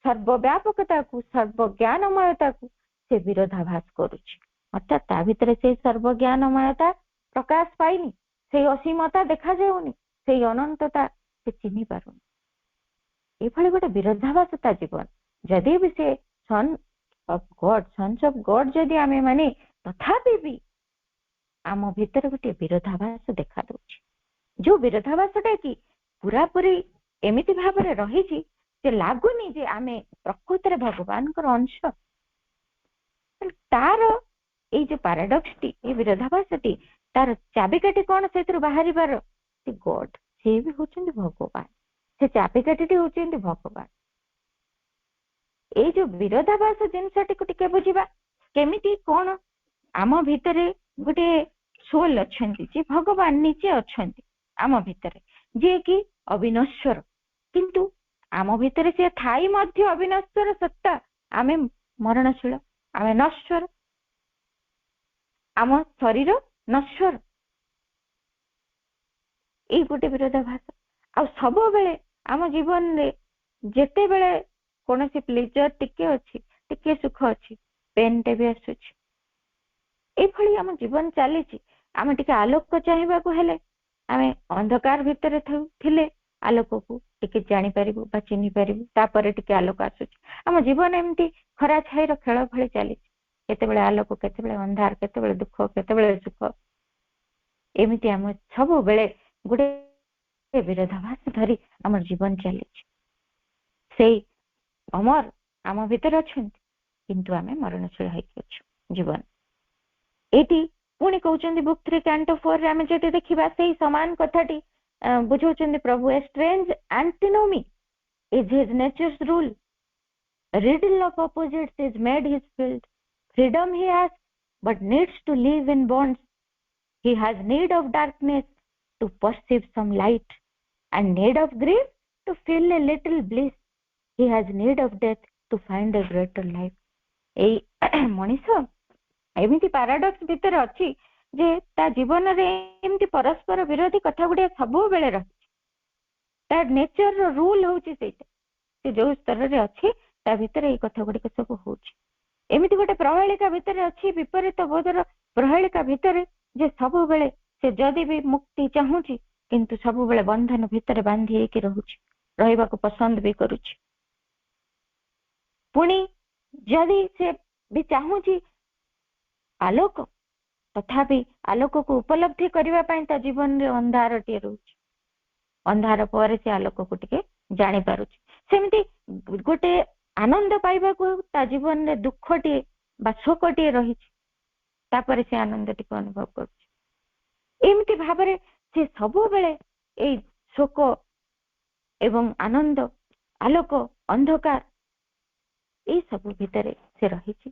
सर्वव्यापकता को, सर्वज्ञानमयता को से विरोधाभास करूची। अर्थात ता भितर से सर्वज्ञानमयता प्रकाश पाइनी, से असीमता देखा जाउनी, से अनंतता से चिन्ही पारुनी। एभली गोटे विरोधाभासता जीवन। जदि भी से son of God, sons of God जदि आमे माने, तथापि भी ଆମ ଭିତରେ ଗୋଟେ ବିରୋଧାଭାସ ଦେଖା ଦଉଛି। ଯୋଉ ବିରୋଧାଭାସଟା କି ପୁରାପୁରି ଏମିତି ଭାବରେ ରହିଛି ଯେ ଲାଗୁନି ଯେ ଆମେ ପ୍ରକୃତରେ ଭଗବାନଙ୍କର ଅଂଶ। ତାର ଏଇ ଯୋଉ ପାରାଡକ୍ସଟି, ଏଇ ବିରୋଧାଭାସଟି, ତାର ଚାବିକାଠି କଣ ସେଥିରୁ ବାହାରିବାର? ସେ ଗଡ, ସେ ବି ହଉଛନ୍ତି ଭଗବାନ। ସେ ଚାବିକାଠିଟି ହଉଛନ୍ତି ଭଗବାନ। ଏଇ ଯୋଉ ବିରୋଧାଭାସ ଜିନିଷଟିକୁ ଟିକେ ବୁଝିବା। କେମିତି କଣ ଆମ ଭିତରେ ଗୋଟେ ସୋଲ ଅଛନ୍ତି, ଯେ ଭଗବାନ ନିଜେ ଅଛନ୍ତି ଆମ ଭିତରେ, ଯିଏ କି ଅବିନଶ୍ୱର। କିନ୍ତୁ ଆମ ଭିତରେ ସେ ଥାଇ ମଧ୍ୟ ଅବିନଶ୍ୱର ସତ୍ତା, ଆମେ ମରଣଶୀଳ, ଆମେ ନଶ୍ୱର, ଆମ ଶରୀର ନଶ୍ୱର। ଏଇ ଗୋଟେ ବିରୋଧାଭାସ। ଆଉ ସବୁବେଳେ ଆମ ଜୀବନରେ ଯେତେବେଳେ କୌଣସି ପ୍ଲେଜର ଟିକେ ଅଛି, ଟିକେ ସୁଖ ଅଛି, ପେନଟେ ବି ଆସୁଛି। ଏଇଭଳି ଆମ ଜୀବନ ଚାଲିଛି। ଆମେ ଟିକେ ଆଲୋକ ଚାହିଁବାକୁ ହେଲେ ଆମେ ଅନ୍ଧକାର ଭିତରେ ଥିଲେ ଆଲୋକକୁ ଟିକେ ଜାଣିପାରିବୁ ବା ଚିହ୍ନି ପାରିବୁ, ତାପରେ ଟିକେ ଆଲୋକ ଆସୁଛି। ଆମ ଜୀବନ ଏମିତି ଖରା ଛାଇର ଖେଳ ଭଳି ଚାଲିଛି। କେତେବେଳେ ଆଲୋକ, କେତେବେଳେ ଅନ୍ଧାର, କେତେବେଳେ ଦୁଃଖ, କେତେବେଳେ ସୁଖ। ଏମିତି ଆମ ସବୁବେଳେ ଗୋଟେ ବିରୋଧାଭାସ ଧରି ଆମର ଜୀବନ ଚାଲିଛି। ସେଇ ଅମର ଆମ ଭିତରେ ଅଛନ୍ତି, କିନ୍ତୁ ଆମେ ମରଣଶୀଳ ହେଇକି ଅଛୁ ଜୀବନ। ଏଇଠି ପୁଣି କହୁଛନ୍ତି ବୁକ୍ 3 Canto 4 ରେ ଆମେ ଯଦି ଦେଖିବା ସେଇ ସମାନ କଥାଟି ବୁଝାଉଛନ୍ତି ପ୍ରଭୁ। ଏ strange ଆଣ୍ଟିନୋମି is his nature's rule. A riddle of opposites is made his field. Freedom he has, but needs to live in bonds. He has need of darkness to perceive some light, and need of grief to feel a little bliss. He has need of death to find a greater life. ଏଇ ମଣିଷ ଏମିତି ପାରାଡକ୍ସ ଭିତରେ ଅଛି ଯେ ତା ଜୀବନରେ ଏମିତି ପରସ୍ପର ବିରୋଧୀ କଥା ଗୁଡିକ ସବୁବେଳେ ରହିଛି। ତା ନେଚରର ରୁଲ ହଉଛି ସେଇଟା। ସେ ଯୋଉ ସ୍ତରରେ ଅଛି ତା ଭିତରେ ଏଇ କଥା ଗୁଡିକ ସବୁ ହଉଛି। ଏମିତି ଗୋଟେ ପ୍ରହେଳିକା ଭିତରେ ଅଛି, ବିପରୀତ ବୋଧର ପ୍ରହେଳିକା ଭିତରେ, ଯେ ସବୁବେଳେ ସେ ଯଦି ବି ମୁକ୍ତି ଚାହୁଁଛି କିନ୍ତୁ ସବୁବେଳେ ବନ୍ଧନ ଭିତରେ ବାନ୍ଧି ହେଇକି ରହୁଛି, ରହିବାକୁ ପସନ୍ଦ ବି କରୁଛି। ପୁଣି ଯଦି ସେ ବି ଚାହୁଁଛି ଆଲୋକ, ତଥାପି ଆଲୋକକୁ ଉପଲବ୍ଧି କରିବା ପାଇଁ ତା ଜୀବନରେ ଅନ୍ଧାରଟିଏ ରହୁଛି। ଅନ୍ଧାର ପରେ ସେ ଆଲୋକକୁ ଟିକେ ଜାଣିପାରୁଛି। ସେମିତି ଗୋଟେ ଆନନ୍ଦ ପାଇବାକୁ ତା ଜୀବନରେ ଦୁଃଖଟିଏ ବା ଶୋକଟିଏ ରହିଛି, ତାପରେ ସେ ଆନନ୍ଦଟିକୁ ଅନୁଭବ କରୁଛି। ଏମିତି ଭାବରେ ସେ ସବୁବେଳେ ଏଇ ଶୋକ ଏବଂ ଆନନ୍ଦ, ଆଲୋକ, ଅନ୍ଧକାର, ଏଇ ସବୁ ଭିତରେ ସେ ରହିଛି।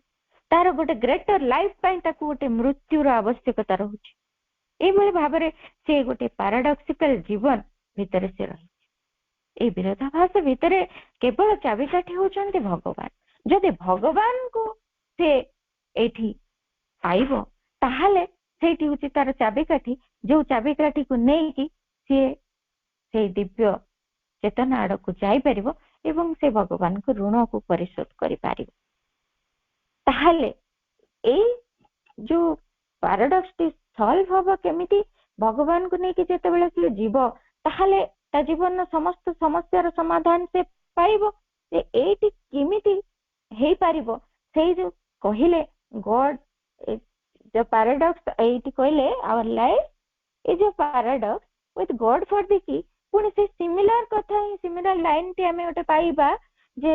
ତାର ଗୋଟେ ଗ୍ରେଟର ଲାଇଫ ପାଇଁ ତାକୁ ଗୋଟେ ମୃତ୍ୟୁର ଆବଶ୍ୟକତା ରହୁଛି। ଏଇଭଳି ଭାବରେ ସେ ଗୋଟେ ପାରାଡକ୍ସିକାଲ ଜୀବନ ଭିତରେ ସେ ରହିଛି। ଏଇ ବିରୋଧାଭାସ ଭିତରେ କେବଳ ଚାବିକାଠି ହଉଛନ୍ତି ଭଗବାନ। ଯଦି ଭଗବାନଙ୍କୁ ସେ ଏଇଠି ପାଇବ, ତାହେଲେ ସେଇଠି ହଉଛି ତାର ଚାବିକାଠି, ଯୋଉ ଚାବିକାଠିକୁ ନେଇକି ସିଏ ସେଇ ଦିବ୍ୟ ଚେତନା ଆଡକୁ ଯାଇପାରିବ ଏବଂ ସେ ଭଗବାନଙ୍କ ଋଣକୁ ପରିଶୋଧ କରିପାରିବ। ତାହେଲେ ଏଇ ଯୋଉ ପାରାଡକ୍ସଟି ସଲ୍ଭ ହବ କେମିତି? ଭଗବାନଙ୍କୁ ନେଇକି ଯେତେବେଳେ ସିଏ ଯିବ, ତାହେଲେ ତା ଜୀବନର ସମସ୍ତ ସମସ୍ୟାର ସମାଧାନ ସେ ପାଇବ। ଯେ ଏଇଠି କେମିତି ହେଇପାରିବ? ସେଇ ଯୋଉ କହିଲେ ଗଡ, ଯୋଉ ପାରାଡକ୍ସ ଏଇଠି କହିଲେ our life is a paradox with God for ଦି କି। ପୁଣି ସେ ସିମିଲାର କଥା ହିଁ, ସିମିଲାର ଲାଇନଟି ଆମେ ଗୋଟେ ପାଇବା ଯେ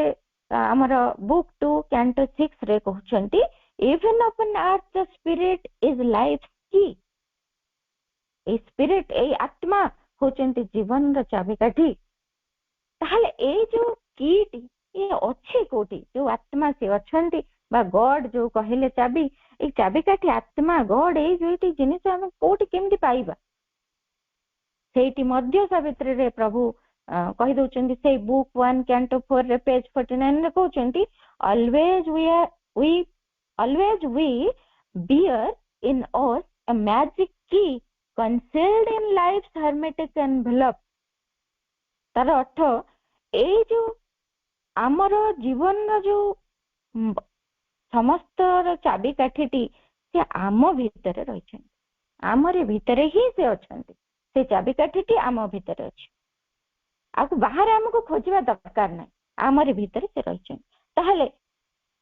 ଆମର ବୁକ୍ 2 Canto 6 ରେ କହୁଛନ୍ତି, even upon earth the spirit is life's key. ଏଇ ସ୍ପିରିଟ, ଏଇ ଆତ୍ମା ହଉଛନ୍ତି ଜୀବନର ଚାବିକାଠି। ତାହେଲେ ଏଇ ଯୋଉ କିଟି ଇଏ ଅଛି କୋଉଠି? ଯୋଉ ଆତ୍ମା ସେ ଅଛନ୍ତି ବା ଗଡ ଯୋଉ କହିଲେ ଚାବି, ଏଇ ଚାବିକାଠି ଆତ୍ମା, ଗଡ, ଏଇ ଦୁଇଟି ଜିନିଷ ଆମେ କୋଉଠି କେମିତି ପାଇବା? ସେଇଠି ମଧ୍ୟ ସାବିତ୍ରୀରେ ପ୍ରଭୁ କହିଦଉଛନ୍ତି। ସେଇ ବୁକ୍ 1 Canto 4 ରେ ପେଜ 49 ରେ କହୁଛନ୍ତି, always we bear in us a magic key concealed in life's hermetic envelope. ତାର ଅର୍ଥ, ଏଇ ଯୋଉ ଆମର ଜୀବନର ଯୋଉ ସମସ୍ତର ଚାବିକାଠିଟି ସେ ଆମ ଭିତରେ ରହିଛନ୍ତି। ଆମରି ଭିତରେ ହିଁ ସେ ଅଛନ୍ତି। ସେ ଚାବିକାଠିଟି ଆମ ଭିତରେ ଅଛି, ଆଉ ବାହାରେ ଆମକୁ ଖୋଜିବା ଦରକାର ନାହିଁ, ଆମରି ଭିତରେ ସେ ରହିଛନ୍ତି। ତାହେଲେ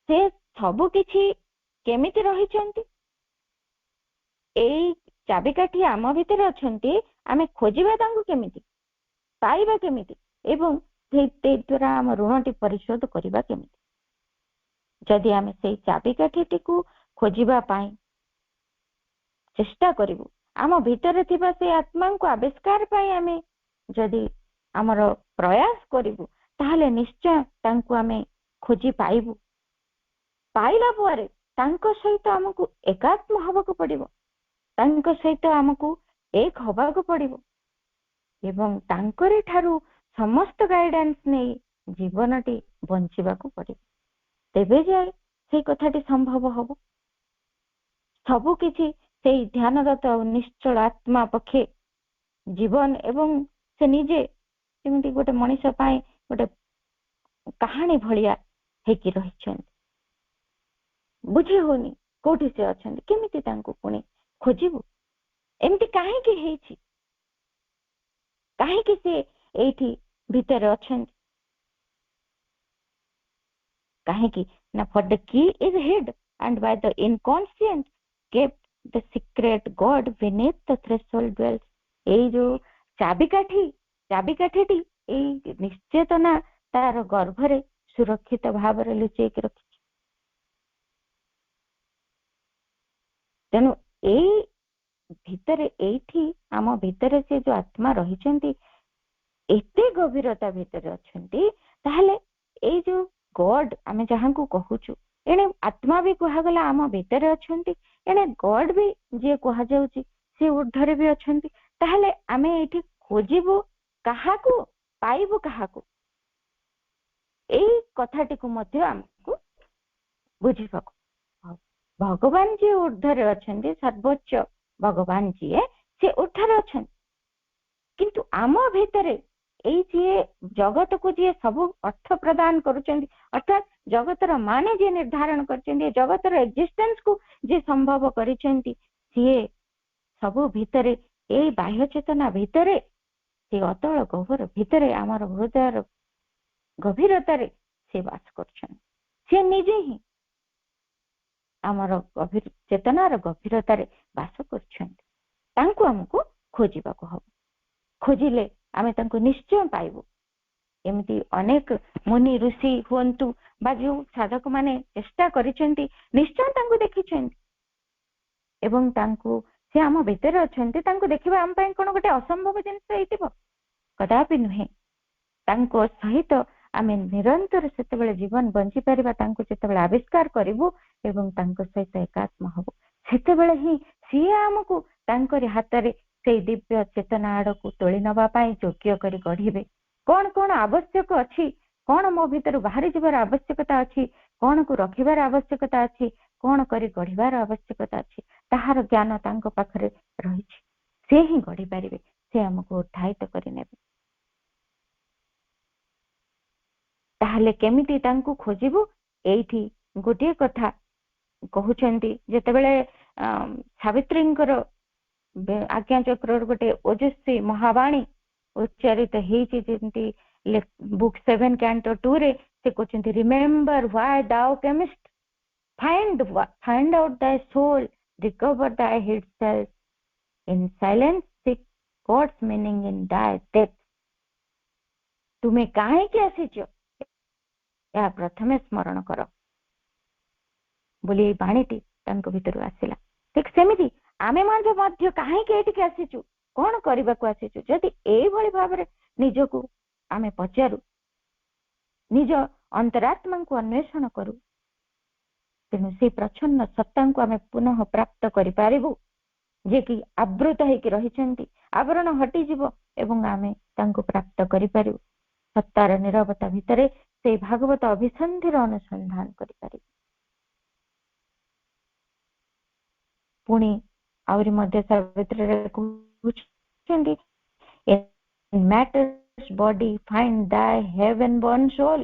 ସେ ସବୁ କିଛି କେମିତି ରହିଛନ୍ତି? ଏଇ ଚାବିକାଠି ଆମ ଭିତରେ ଅଛନ୍ତି, ଆମେ ଖୋଜିବା ତାଙ୍କୁ କେମିତି, ପାଇବା କେମିତି, ଏବଂ ସେ ଦ୍ୱାରା ଆମ ଋଣଟି ପରିଶୋଧ କରିବା କେମିତି? ଯଦି ଆମେ ସେଇ ଚାବିକାଠିଟିକୁ ଖୋଜିବା ପାଇଁ ଚେଷ୍ଟା କରିବୁ, ଆମ ଭିତରେ ଥିବା ସେ ଆତ୍ମାଙ୍କୁ ଆବିଷ୍କାର ପାଇଁ ଆମେ ଯଦି ଆମର ପ୍ରୟାସ କରିବୁ, ତାହେଲେ ନିଶ୍ଚୟ ତାଙ୍କୁ ଆମେ ଖୋଜି ପାଇବୁ। ପାଇଲା ପରେ ତାଙ୍କ ସହିତ ଆମକୁ ଏକାତ୍ମ ହେବାକୁ ପଡିବ, ତାଙ୍କ ସହିତ ଆମକୁ ଏକ ହେବାକୁ ପଡିବ ଏବଂ ତାଙ୍କରି ଠାରୁ ସମସ୍ତ ଗାଇଡାନ୍ସ ନେଇ ଜୀବନଟି ବଞ୍ଚିବାକୁ ପଡିବ। ତେବେ ଯାଏ ସେଇ କଥାଟି ସମ୍ଭବ ହବ। ସବୁ କିଛି ସେଇ ଧ୍ୟାନରତ ନିଶ୍ଚଳ ଆତ୍ମା ପକ୍ଷେ ଜୀବନ ଏବଂ ସେ ନିଜେ ଯେମିତି ଗୋଟେ ମଣିଷ ପାଇଁ ଗୋଟେ କାହାଣୀ ଭଳିଆ ହେଇକି ରହିଛନ୍ତି। ବୁଝି ହଉନି କୋଉଠି ସେ ଅଛନ୍ତି, କେମିତି ତାଙ୍କୁ ପୁଣି ଖୋଜିବୁ? ଏମିତି କାହିଁକି ହେଇଛି? କାହିଁକି ସେ ଏଇଠି ଭିତରେ ଅଛନ୍ତି? କାହିଁକି ନା for the key is hid and by the inconscient kept the secret God beneath the threshold dwells। ଏଇ ଯୋଉ ଚାବିକାଠିଟି ଏଇ ନିଶ୍ଚେତନା ତାର ଗର୍ଭରେ ସୁରକ୍ଷିତ ଭାବରେ ଲୁଚେଇକି ରଖିଛି। ତେଣୁ ଏଇ ଭିତରେ, ଏଇଠି ଆମ ଭିତରେ ସେ ଯୋଉ ଆତ୍ମା ରହିଛନ୍ତି, ଏତେ ଗଭୀରତା ଭିତରେ ଅଛନ୍ତି, ତାହେଲେ ଏଇ ଯୋଉ ଗଡ୍ ଆମେ ଯାହାଙ୍କୁ କହୁଛୁ, ଏଣେ ଆତ୍ମା ବି କୁହାଗଲା ଆମ ଭିତରେ ଅଛନ୍ତି, ଏଣେ ଗଡ୍ ବି ଯିଏ କୁହାଯାଉଛି ସେ ଉର୍ଦ୍ଧ୍ୱରେ ବି ଅଛନ୍ତି। ତାହେଲେ ଆମେ ଏଇଠି ଖୋଜିବୁ କାହାକୁ, ପାଇବୁ କାହାକୁ? ଏଇ କଥାଟିକୁ ମଧ୍ୟ ଆମକୁ ବୁଝିବାକୁ, ଭଗବାନ ଯିଏ ଉର୍ଦ୍ଧ୍ୱରେ ଅଛନ୍ତି, ସର୍ବୋଚ୍ଚ ଭଗବାନ ଯିଏ, ସେ ଉର୍ଦ୍ଧ୍ୱରେ ଅଛନ୍ତି, କିନ୍ତୁ ଆମ ଭିତରେ ଏଇ ଯିଏ ଜଗତକୁ ଯିଏ ସବୁ ଅର୍ଥ ପ୍ରଦାନ କରୁଛନ୍ତି, ଅର୍ଥାତ୍ ଜଗତର ମାନେ ଯିଏ ନିର୍ଦ୍ଧାରଣ କରିଛନ୍ତି, ଜଗତର ଏକ୍ଜିଷ୍ଟେନ୍ସକୁ ଯିଏ ସମ୍ଭବ କରିଛନ୍ତି, ସିଏ ସବୁ ଭିତରେ, ଏଇ ବାହ୍ୟ ଚେତନା ଭିତରେ, ସେ ଅତଳ ଗହ୍ୱର ଭିତରେ, ଆମର ହୃଦୟର ଗଭୀରତାରେ ସେ ବାସ କରୁଛନ୍ତି। ସେ ନିଜେ ହିଁ ଆମର ଚେତନାର ଗଭୀରତାରେ ବାସ କରୁଛନ୍ତି। ତାଙ୍କୁ ଆମକୁ ଖୋଜିବାକୁ ହବ। ଖୋଜିଲେ ଆମେ ତାଙ୍କୁ ନିଶ୍ଚୟ ପାଇବୁ। ଏମିତି ଅନେକ ମୁନି ଋଷି ହୁଅନ୍ତୁ ବା ଯୋଉ ସାଧକ ମାନେ ଚେଷ୍ଟା କରିଛନ୍ତି, ନିଶ୍ଚୟ ତାଙ୍କୁ ଦେଖିଛନ୍ତି ଏବଂ ତାଙ୍କୁ ସେ ଆମ ଭିତରେ ଅଛନ୍ତି। ତାଙ୍କୁ ଦେଖିବା ଆମ ପାଇଁ କଣ ଗୋଟେ ଅସମ୍ଭବ ଜିନିଷ ହେଇଥିବ? କଦାପି ନୁହେଁ। ତାଙ୍କ ସହିତ ଆମେ ନିରନ୍ତର ସେତେବେଳେ ଜୀବନ ବଞ୍ଚି ପାରିବା, ତାଙ୍କୁ ଯେତେବେଳେ ଆବିଷ୍କାର କରିବୁ ଏବଂ ତାଙ୍କ ସହିତ ଏକାତ୍ମ ହବୁ, ସେତେବେଳେ ହିଁ ସିଏ ଆମକୁ ତାଙ୍କରି ହାତରେ ସେଇ ଦିବ୍ୟ ଚେତନା ଆଡକୁ ତୋଳି ନବା ପାଇଁ ଯୋଗ୍ୟ କରି ଗଢିବେ। କଣ କଣ ଆବଶ୍ୟକ ଅଛି, କଣ ମୋ ଭିତରୁ ବାହାରି ଯିବାର ଆବଶ୍ୟକତା ଅଛି, କଣକୁ ରଖିବାର ଆବଶ୍ୟକତା ଅଛି, କଣ କରି ଗଢିବାର ଆବଶ୍ୟକତା ଅଛି, ତାହାର ଜ୍ଞାନ ତାଙ୍କ ପାଖରେ ରହିଛି। ସେ ହିଁ ଗଢି ପାରିବେ, ସେ ଆମକୁ ଉତ୍ସାହିତ କରିନେବେ। ତାହେଲେ କେମିତି ତାଙ୍କୁ ଖୋଜିବୁ? ଏଇଠି ଗୋଟିଏ କଥା କହୁଛନ୍ତି, ଯେତେବେଳେ ସାବିତ୍ରୀଙ୍କର ଆଜ୍ଞା ଚକ୍ରର ଗୋଟେ ଓଜସ୍ୱୀ ମହାବାଣୀ ଉଚ୍ଚାରିତ ହେଇଛି, ଯେମିତି ବୁକ୍ 7 Canto 2 ରେ ସେ କହୁଛନ୍ତି, remember why thou camest, find out thy soul, recover thy hid self, in silence seek God's meaning in thy death. ତୁମେ କାହିଁକି ଆସିଛ, ଏହା ପ୍ରଥମେ ସ୍ମରଣ କର ବୋଲି ଏଇ ବାଣୀଟି ତାଙ୍କ ଭିତରୁ ଆସିଲା। ଠିକ ସେମିତି ଆମେ ମଧ୍ୟ କାହିଁକି ଏଠିକି ଆସିଛୁ, କଣ କରିବାକୁ ଆସିଛୁ, ଯଦି ଏଇଭଳି ଭାବରେ ନିଜକୁ ଆମେ ପଚାରୁ, ନିଜ ଅନ୍ତରାତ୍ମାଙ୍କୁ ଅନ୍ୱେଷଣ କରୁ, ତେଣୁ ସେଇ ପ୍ରଚ୍ଛନ୍ନ ସତ୍ତାଙ୍କୁ ଆମେ ପୁନଃ ପ୍ରାପ୍ତ କରିପାରିବୁ, ଯିଏକି ଆବୃତ ହେଇକି ରହିଛନ୍ତି। ଆବରଣ ହଟିଯିବ ଏବଂ ଆମେ ତାଙ୍କୁ ପ୍ରାପ୍ତ କରିପାରିବୁ। ସତ୍ତାର ନିରବତା ଭିତରେ ସେଇ ଭାଗବତ ଅଭିସନ୍ଧିର ଅନୁସନ୍ଧାନ କରିପାରିବୁ। ପୁଣି ଆହୁରି ମଧ୍ୟ ସାବିତ୍ରୀରେ କହୁଛନ୍ତି, matters body find thy heaven born soul,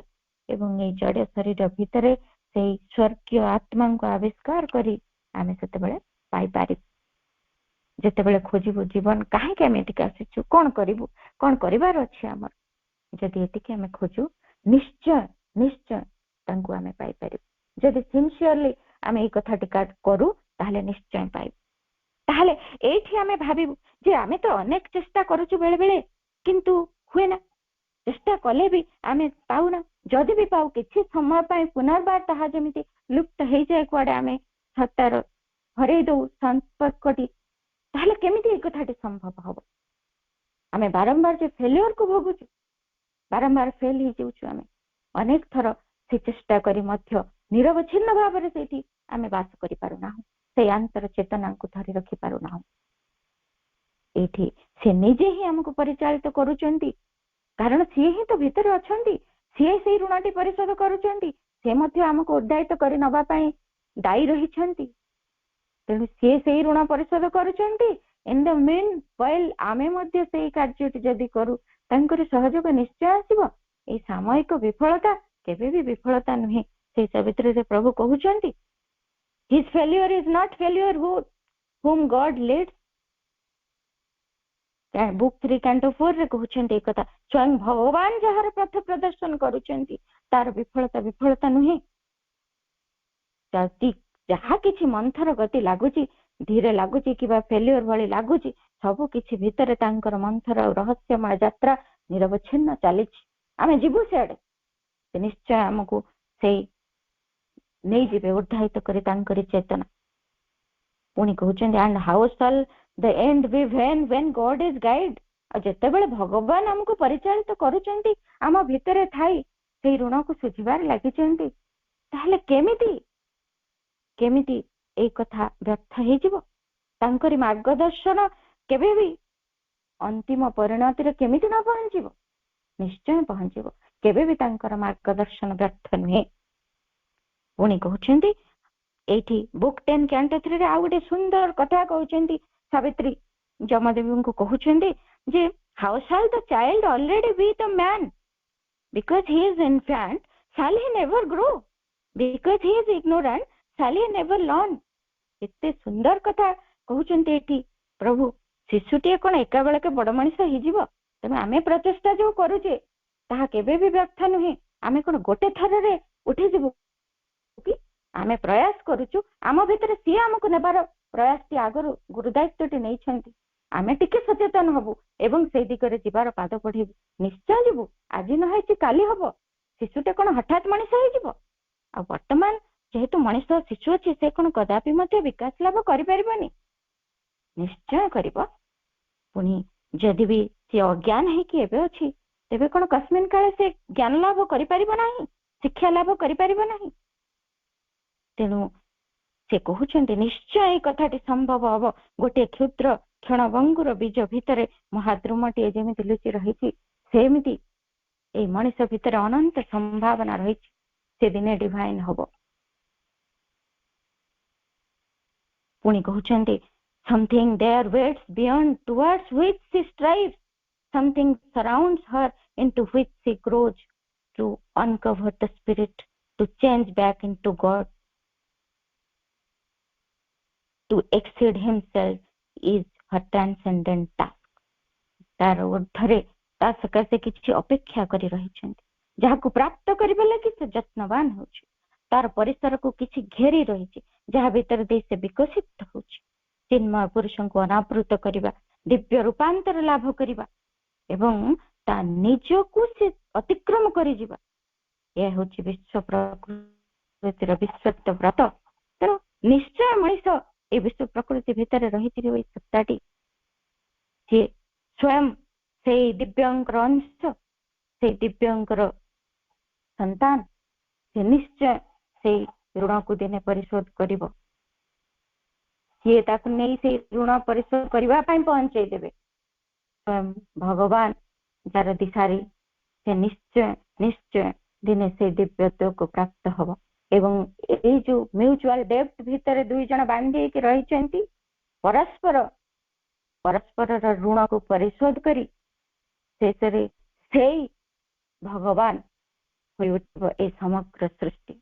ଏବଂ ଏଇ ଜଡ ଶରୀର ଭିତରେ ସେଇ ସ୍ୱର୍ଗୀୟ ଆତ୍ମାଙ୍କୁ ଆବିଷ୍କାର କରି ଆମେ ସେତେବେଳେ ପାଇପାରିବୁ। ଯେତେବେଳେ ଖୋଜିବୁ ଜୀବନ କାହିଁକି ଆମେ ଏଠିକି ଆସିଛୁ, କଣ କରିବୁ, କଣ କରିବାର ଅଛି ଆମର, ଯଦି ଏତିକି ଆମେ ଖୋଜୁ, ନିଶ୍ଚୟ ନିଶ୍ଚୟ ତାଙ୍କୁ ଆମେ ପାଇପାରିବୁ। ଯଦି ସିନସିୟରଲି ଆମେ ଏଇ କଥାଟି କରୁ, ତାହେଲେ ନିଶ୍ଚୟ ପାଇବୁ। ताहले एठी आमे भाबिबु जे आमे तो अनेक चेष्टा करूछु बेले बेले किंतु हुए ना, चेष्टा कले भी आमे पाउना, जदि भी पाउ किछि समय पाए पुनर्बार ताहा जेमिति लुप्त हेइ जाय कुआडे आमे सत्तार हरेइ दउ संपर्कटी, ताहले केमिति ए कथाटी संभव हबो? आमे बारंबार जे फेलियर को भोगुछु, बारंबार फेल हेइ जाउछु, आमे अनेक थर से चेष्टा करी मध्य निरवच्छिन्न भावरे सेठी आमे वास करि पारुना, से अंतर चेतना को धरि रखि पारुना। एठी से निजे ही हमको परिचालित करूचंती, कारण सी ही तो भीतर अछंती, सी से ऋणटी परिशोध करूचंती, से मध्य हमको उद्दायित करि नबा पई दायी रहिछंती। तेणु सी से ऋण परिशोध करूचंती। इन द मीन वाइल आमे मध्य से कार्यटी जदि करू तांकर सहयोग निश्चय आसीबो। ए सामयिक विफलता केबे भी विफलता नुहे, से सवित्री रे प्रभु कहउचंती his failure is not failure whom God leads। Book 3 canto 4 रे कहउचंती एक कथा, स्वयं भगवान जहार पथ प्रदर्शन करूचंती तार विफलता विफलता नुहे। जदि जहा किछि मंथर गति लागुची, धीरे लागुची किबा फेल्योर भली लागुची, सब किछि भितरे तांकर मंथर रहस्यमय यात्रा निरवच्छिन्न चलीछि। आमे जीवु सेडे निश्चय हमको से नहीं जीवे उद्धारित करी तांकरी चेतना। पुणी कहउचंती and how shall the end be when God is guide. जते बेले भगवान हमको परिचालित करूचंती आम भितरे थाई से ऋण को सुझिबार लागिचंती, ताहले केमिति केमिति ए कथा व्यर्थ हे जीवो? तांकरी मार्गदर्शन केबे भी अंतिम परिणति रे केमिति न पहुंचीबो? निश्चय पहुंचीबो, केबे भी तांकर मार्गदर्शन व्यर्थ नुहे। पुणी कहउचंती एठी बुक 10 कैंटो 3 रे आ गोटे सुंदर कथा कहउचंती, सावित्री जमदेवी को कहउचंती जे how shall the child already be the man because he is infant shall he never grow, because he is ignorant shall he never learn. एते सुंदर कथा कहउचंती एठी प्रभु। शिशुटी कोन एका बेले के बड़ मनिष हि जीवो? तमे आमे प्रचेष्टा जो करूचे ताहा केबे भी व्यर्थ नुहे। आमे कोन गोटे थर रे उठी जीवो कि आमे प्रयास करूचु, आम भितर सी हमको नेबार प्रयास टी आगरु गुरुदायित्व टी नहीं छंती। आमे टिके सचेतन हबु एवं से दिगरे जीवार पाद पढ़िबु, निश्चय जीवु। आज न होइछि काली हबो, शिशुटे कोन हठात मनिष होई जीवो? आ वर्तमान जेहेतु मनिष शिशु अछि से कोन कदापि मते विकास लाभ करि परिबनी? निश्चय करिबो। पुणी जदि भी से अज्ञान है कि एबे अछि तेबे कोन कस्मिन काले से ज्ञान लाभ करि परिबो नाही, शिक्षा लाभ करि परिबो नाही। तेणु से कहउचंती निश्चय ए कथाटी संभव हबो। गोटे क्षुद्र क्षणभंगुर बीज भितरे महाद्रुमटी जेमिति लुचि रहिछि, सेमिति ए मनिष भितरे अनंत संभावना रहिछि, से दिने डिवाइन हबो। पुणी कहउचंती something there waits beyond towards which she strives, something surrounds her into which she grows to uncover the spirit, to change back into God, to exceed himself is her transcendent task। तार ऊर्ध्वरे ता सकाशे किछि अपेक्षा करि रहिछन्ति, जाहाकु प्राप्त करिबा लागि से यत्नवान होछि। तार परिसर को किछि घेरी रहिछि, जहा भीतर देइ से विकसित होछि। चिन्मय पुरुषों को अनावृत करिबा, दिव्य रूपांतर लाभ करिबा एवं ता निजको से अतिक्रम करि जिबा, ए होछि विश्व प्रकृतिर विश्वत्व व्रत। तेणु निश्चय मनिष ए विश्व प्रकृति भितर रहिछि ओइ सत्ताटी, से स्वयं से दिव्यंकर अंश, से दिव्यंकर संतान, से निश्चय से ऋण को दिने परिशोध करिबो। सी ताकु नहीं से ऋण परिशोध करबा पई पहुंचै देबे स्वयं भगवान जार दिशारी, से निश्चय निश्चय दिने से दिव्यत्व को प्राप्त हबो। एवं ए जो म्यूचुअल डेप्थ भितर दुई जण बांधी के रही चंती, परस्पर परस्पर ऋण को परिशोध करी शेषरे से भगवान होई उठबो। ए समग्र सृष्टि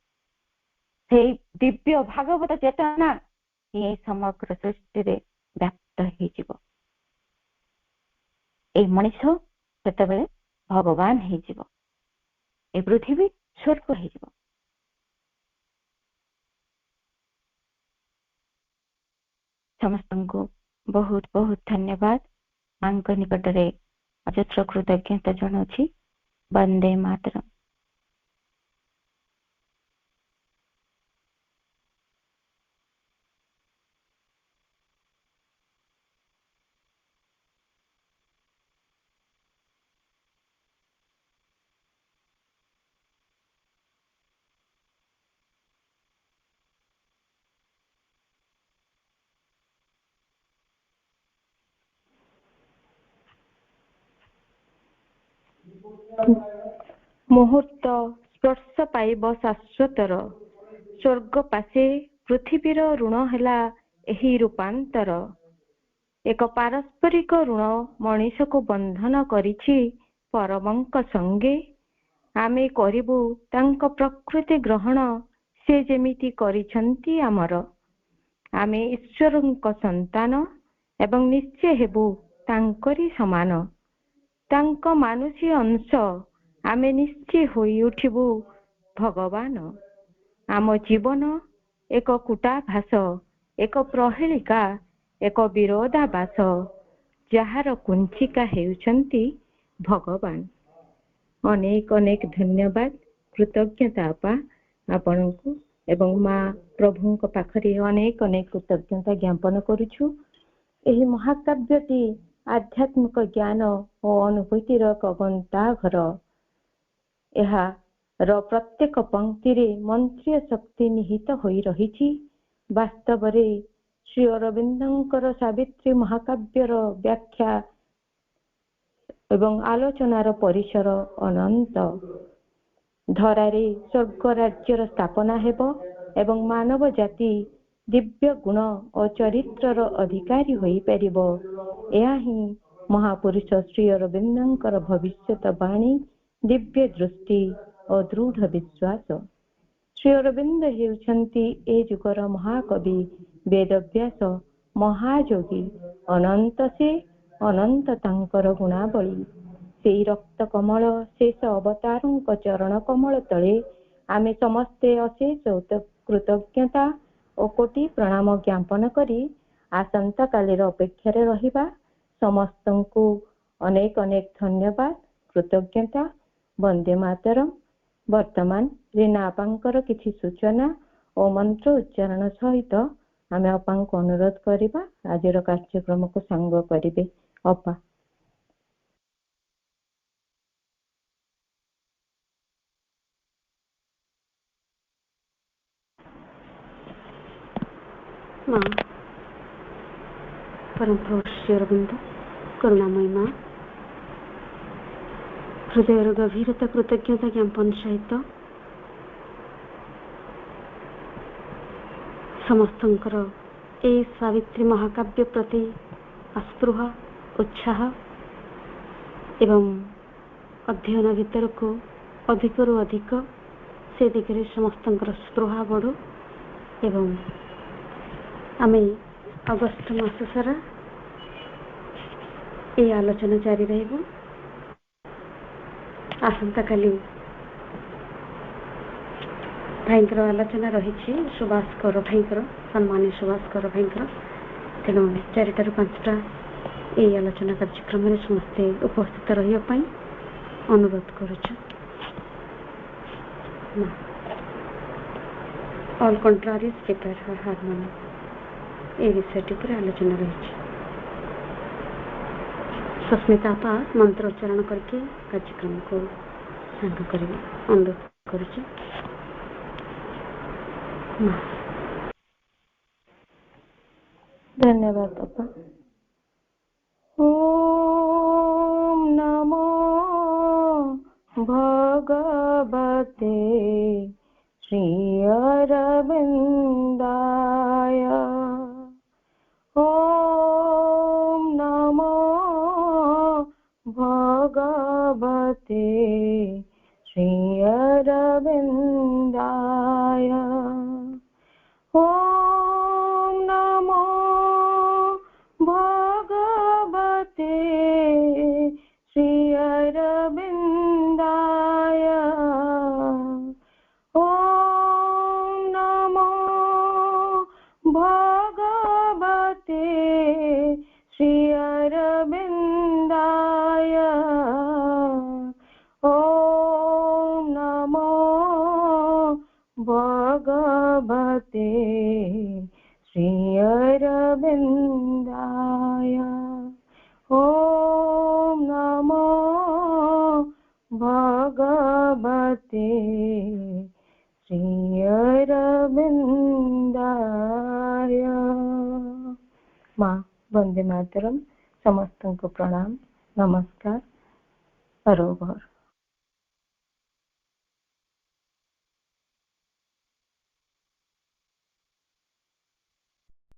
से दिव्य भागवत चेतना ये समग्र सृष्टि रे व्याप्त हे जीवो। ए मनिष सेतबेले भगवान हे जीवो, ए पृथ्वी स्वर्ग हे जीवो। समस्त को बहुत बहुत धन्यवाद। मांक निकटरे अजस्र कृतज्ञता जनाउछि। वंदे मातरम। ମୁହୂର୍ତ୍ତ ସ୍ପର୍ଶ ପାଇବ ଶାଶ୍ୱତର, ସ୍ୱର୍ଗ ପାଶେ ପୃଥିବୀର ଋଣ ହେଲା ଏହି ରୂପାନ୍ତର। ଏକ ପାରସ୍ପରିକ ଋଣ ମଣିଷକୁ ବନ୍ଧନ କରିଛି ପରମଙ୍କ ସଙ୍ଗେ। ଆମେ କରିବୁ ତାଙ୍କ ପ୍ରକୃତି ଗ୍ରହଣ, ସେ ଯେମିତି କରିଛନ୍ତି ଆମର। ଆମେ ଈଶ୍ୱରଙ୍କ ସନ୍ତାନ ଏବଂ ନିଶ୍ଚୟ ହେବୁ ତାଙ୍କରି ସମାନ। ତାଙ୍କ ମାନୁଷୀ ଅଂଶ ଆମେ ନିଶ୍ଚୟ ହୋଇ ଉଠିବୁ ଭଗବାନ। ଆମ ଜୀବନ ଏକ କୂଟାଭାସ, ଏକ ପ୍ରହେଳିକା, ଏକ ବିରୋଧାଭାସ, ଯାହାର କୁଞ୍ଚିକା ହେଉଛନ୍ତି ଭଗବାନ। ଅନେକ ଅନେକ ଧନ୍ୟବାଦ, କୃତଜ୍ଞତା ଆପା ଆପଣଙ୍କୁ ଏବଂ ମା ପ୍ରଭୁଙ୍କ ପାଖରେ ଅନେକ ଅନେକ କୃତଜ୍ଞତା ଜ୍ଞାପନ କରୁଛୁ। ଏହି ମହାକାବ୍ୟଟି ଆଧ୍ୟାତ୍ମିକ ଜ୍ଞାନ ଓ ଅନୁଭୂତିର ଏକ ଗନ୍ତାଘର। ଏହାର ପ୍ରତ୍ୟେକ ପଂକ୍ତିରେ ମନ୍ତ୍ରୀୟ ଶକ୍ତି ନିହିତ ହୋଇ ରହିଛି। ବାସ୍ତବରେ ଶ୍ରୀ ଅରବିନ୍ଦଙ୍କର ସାବିତ୍ରୀ ମହାକାବ୍ୟର ବ୍ୟାଖ୍ୟା ଏବଂ ଆଲୋଚନାର ପରିସର ଅନନ୍ତ। ଧରାରେ ସ୍ୱର୍ଗ ରାଜ୍ୟର ସ୍ଥାପନା ହେବ ଏବଂ ମାନବ ଜାତି ଦିବ୍ୟ ଗୁଣ ଓ ଚରିତ୍ରର ଅଧିକାରୀ ହୋଇପାରିବ। ଏହା ହିଁ ମହାପୁରୁଷ ଶ୍ରୀ ଅରବିନ୍ଦଙ୍କର ଭବିଷ୍ୟତ ବାଣୀ, ଦିବ୍ୟ ଦୃଷ୍ଟି ଓ ଦୃଢ ବିଶ୍ୱାସ। ଶ୍ରୀ ଅରବିନ୍ଦ ହେଉଛନ୍ତି ଏ ଯୁଗର ମହାକବି, ବେଦବ୍ୟାସ, ମହାଯୋଗୀ। ଅନନ୍ତ ସେ, ଅନନ୍ତ ତାଙ୍କର ଗୁଣାବଳୀ। ସେଇ ରକ୍ତ କମଳ ଶେଷ ଅବତାରଙ୍କ ଚରଣ କମଳ ତଳେ ଆମେ ସମସ୍ତେ ଅଶେଷ କୃତଜ୍ଞତା ଓ କୋଟି ପ୍ରଣାମ ଜ୍ଞାପନ କରି ଆସନ୍ତା କାଲିର ଅପେକ୍ଷାରେ ରହିବା। ସମସ୍ତଙ୍କୁ ଅନେକ ଅନେକ ଧନ୍ୟବାଦ, କୃତଜ୍ଞତା, ବନ୍ଦେ ମାତରମ୍। ବର୍ତ୍ତମାନ ରୀନା ଆପାଙ୍କର କିଛି ସୂଚନା ଓ ମନ୍ତ୍ର ଉଚ୍ଚାରଣ ସହିତ ଆମେ ଅପାଙ୍କୁ ଅନୁରୋଧ କରିବା ଆଜିର କାର୍ଯ୍ୟକ୍ରମକୁ ସାଙ୍ଗ କରିବେ। ଅପା। माँ परम प्रभु श्री अरविंद करुणामयी माँ, हृदयर गभीरता कृतज्ञता ज्ञापन सहित समस्तंकर ए सावित्री महाकाव्य प्रति आस्पृह उत्साह एवं अध्ययन भीतर को अधिकरु अधिक से दिगरे समस्तंकर स्पृहा बढ़ू एवं आमे अगस्ट मास सारा ये आलोचना जारी रहिबो। आसंता काली भाईंकर आलोचना रही सुभाष कर भाईंकर, सम्मानित सुभाष कर भाईंकर। तेणु 4 ରୁ 5ଟା ये आलोचना कार्यक्रम में समस्ते उपस्थित रही अनुरोध करुछु। ऑल कंट्रारीज प्रिपेयर फॉर हार्मोनी ये विषय पर आलोचना रही। सस्मिता आपा मंत्र उच्चारण करके कार्यक्रम को साथ करेंगे अनुरोध करुछु। धन्यवाद अपा। ओम नमो भगवते श्री अरविन्दाय। ओम नमो भगवते श्री अरविन्दाय। ओम नमो भगवते श्री अरविन्दाय। ओम नमो भगवते श्रीअरविन्दाय ॐ नमो भगवते श्रीअरविन्दाय। माँ वंदे मातरम। समस्तंको प्रणाम, नमस्कार, हरोभर।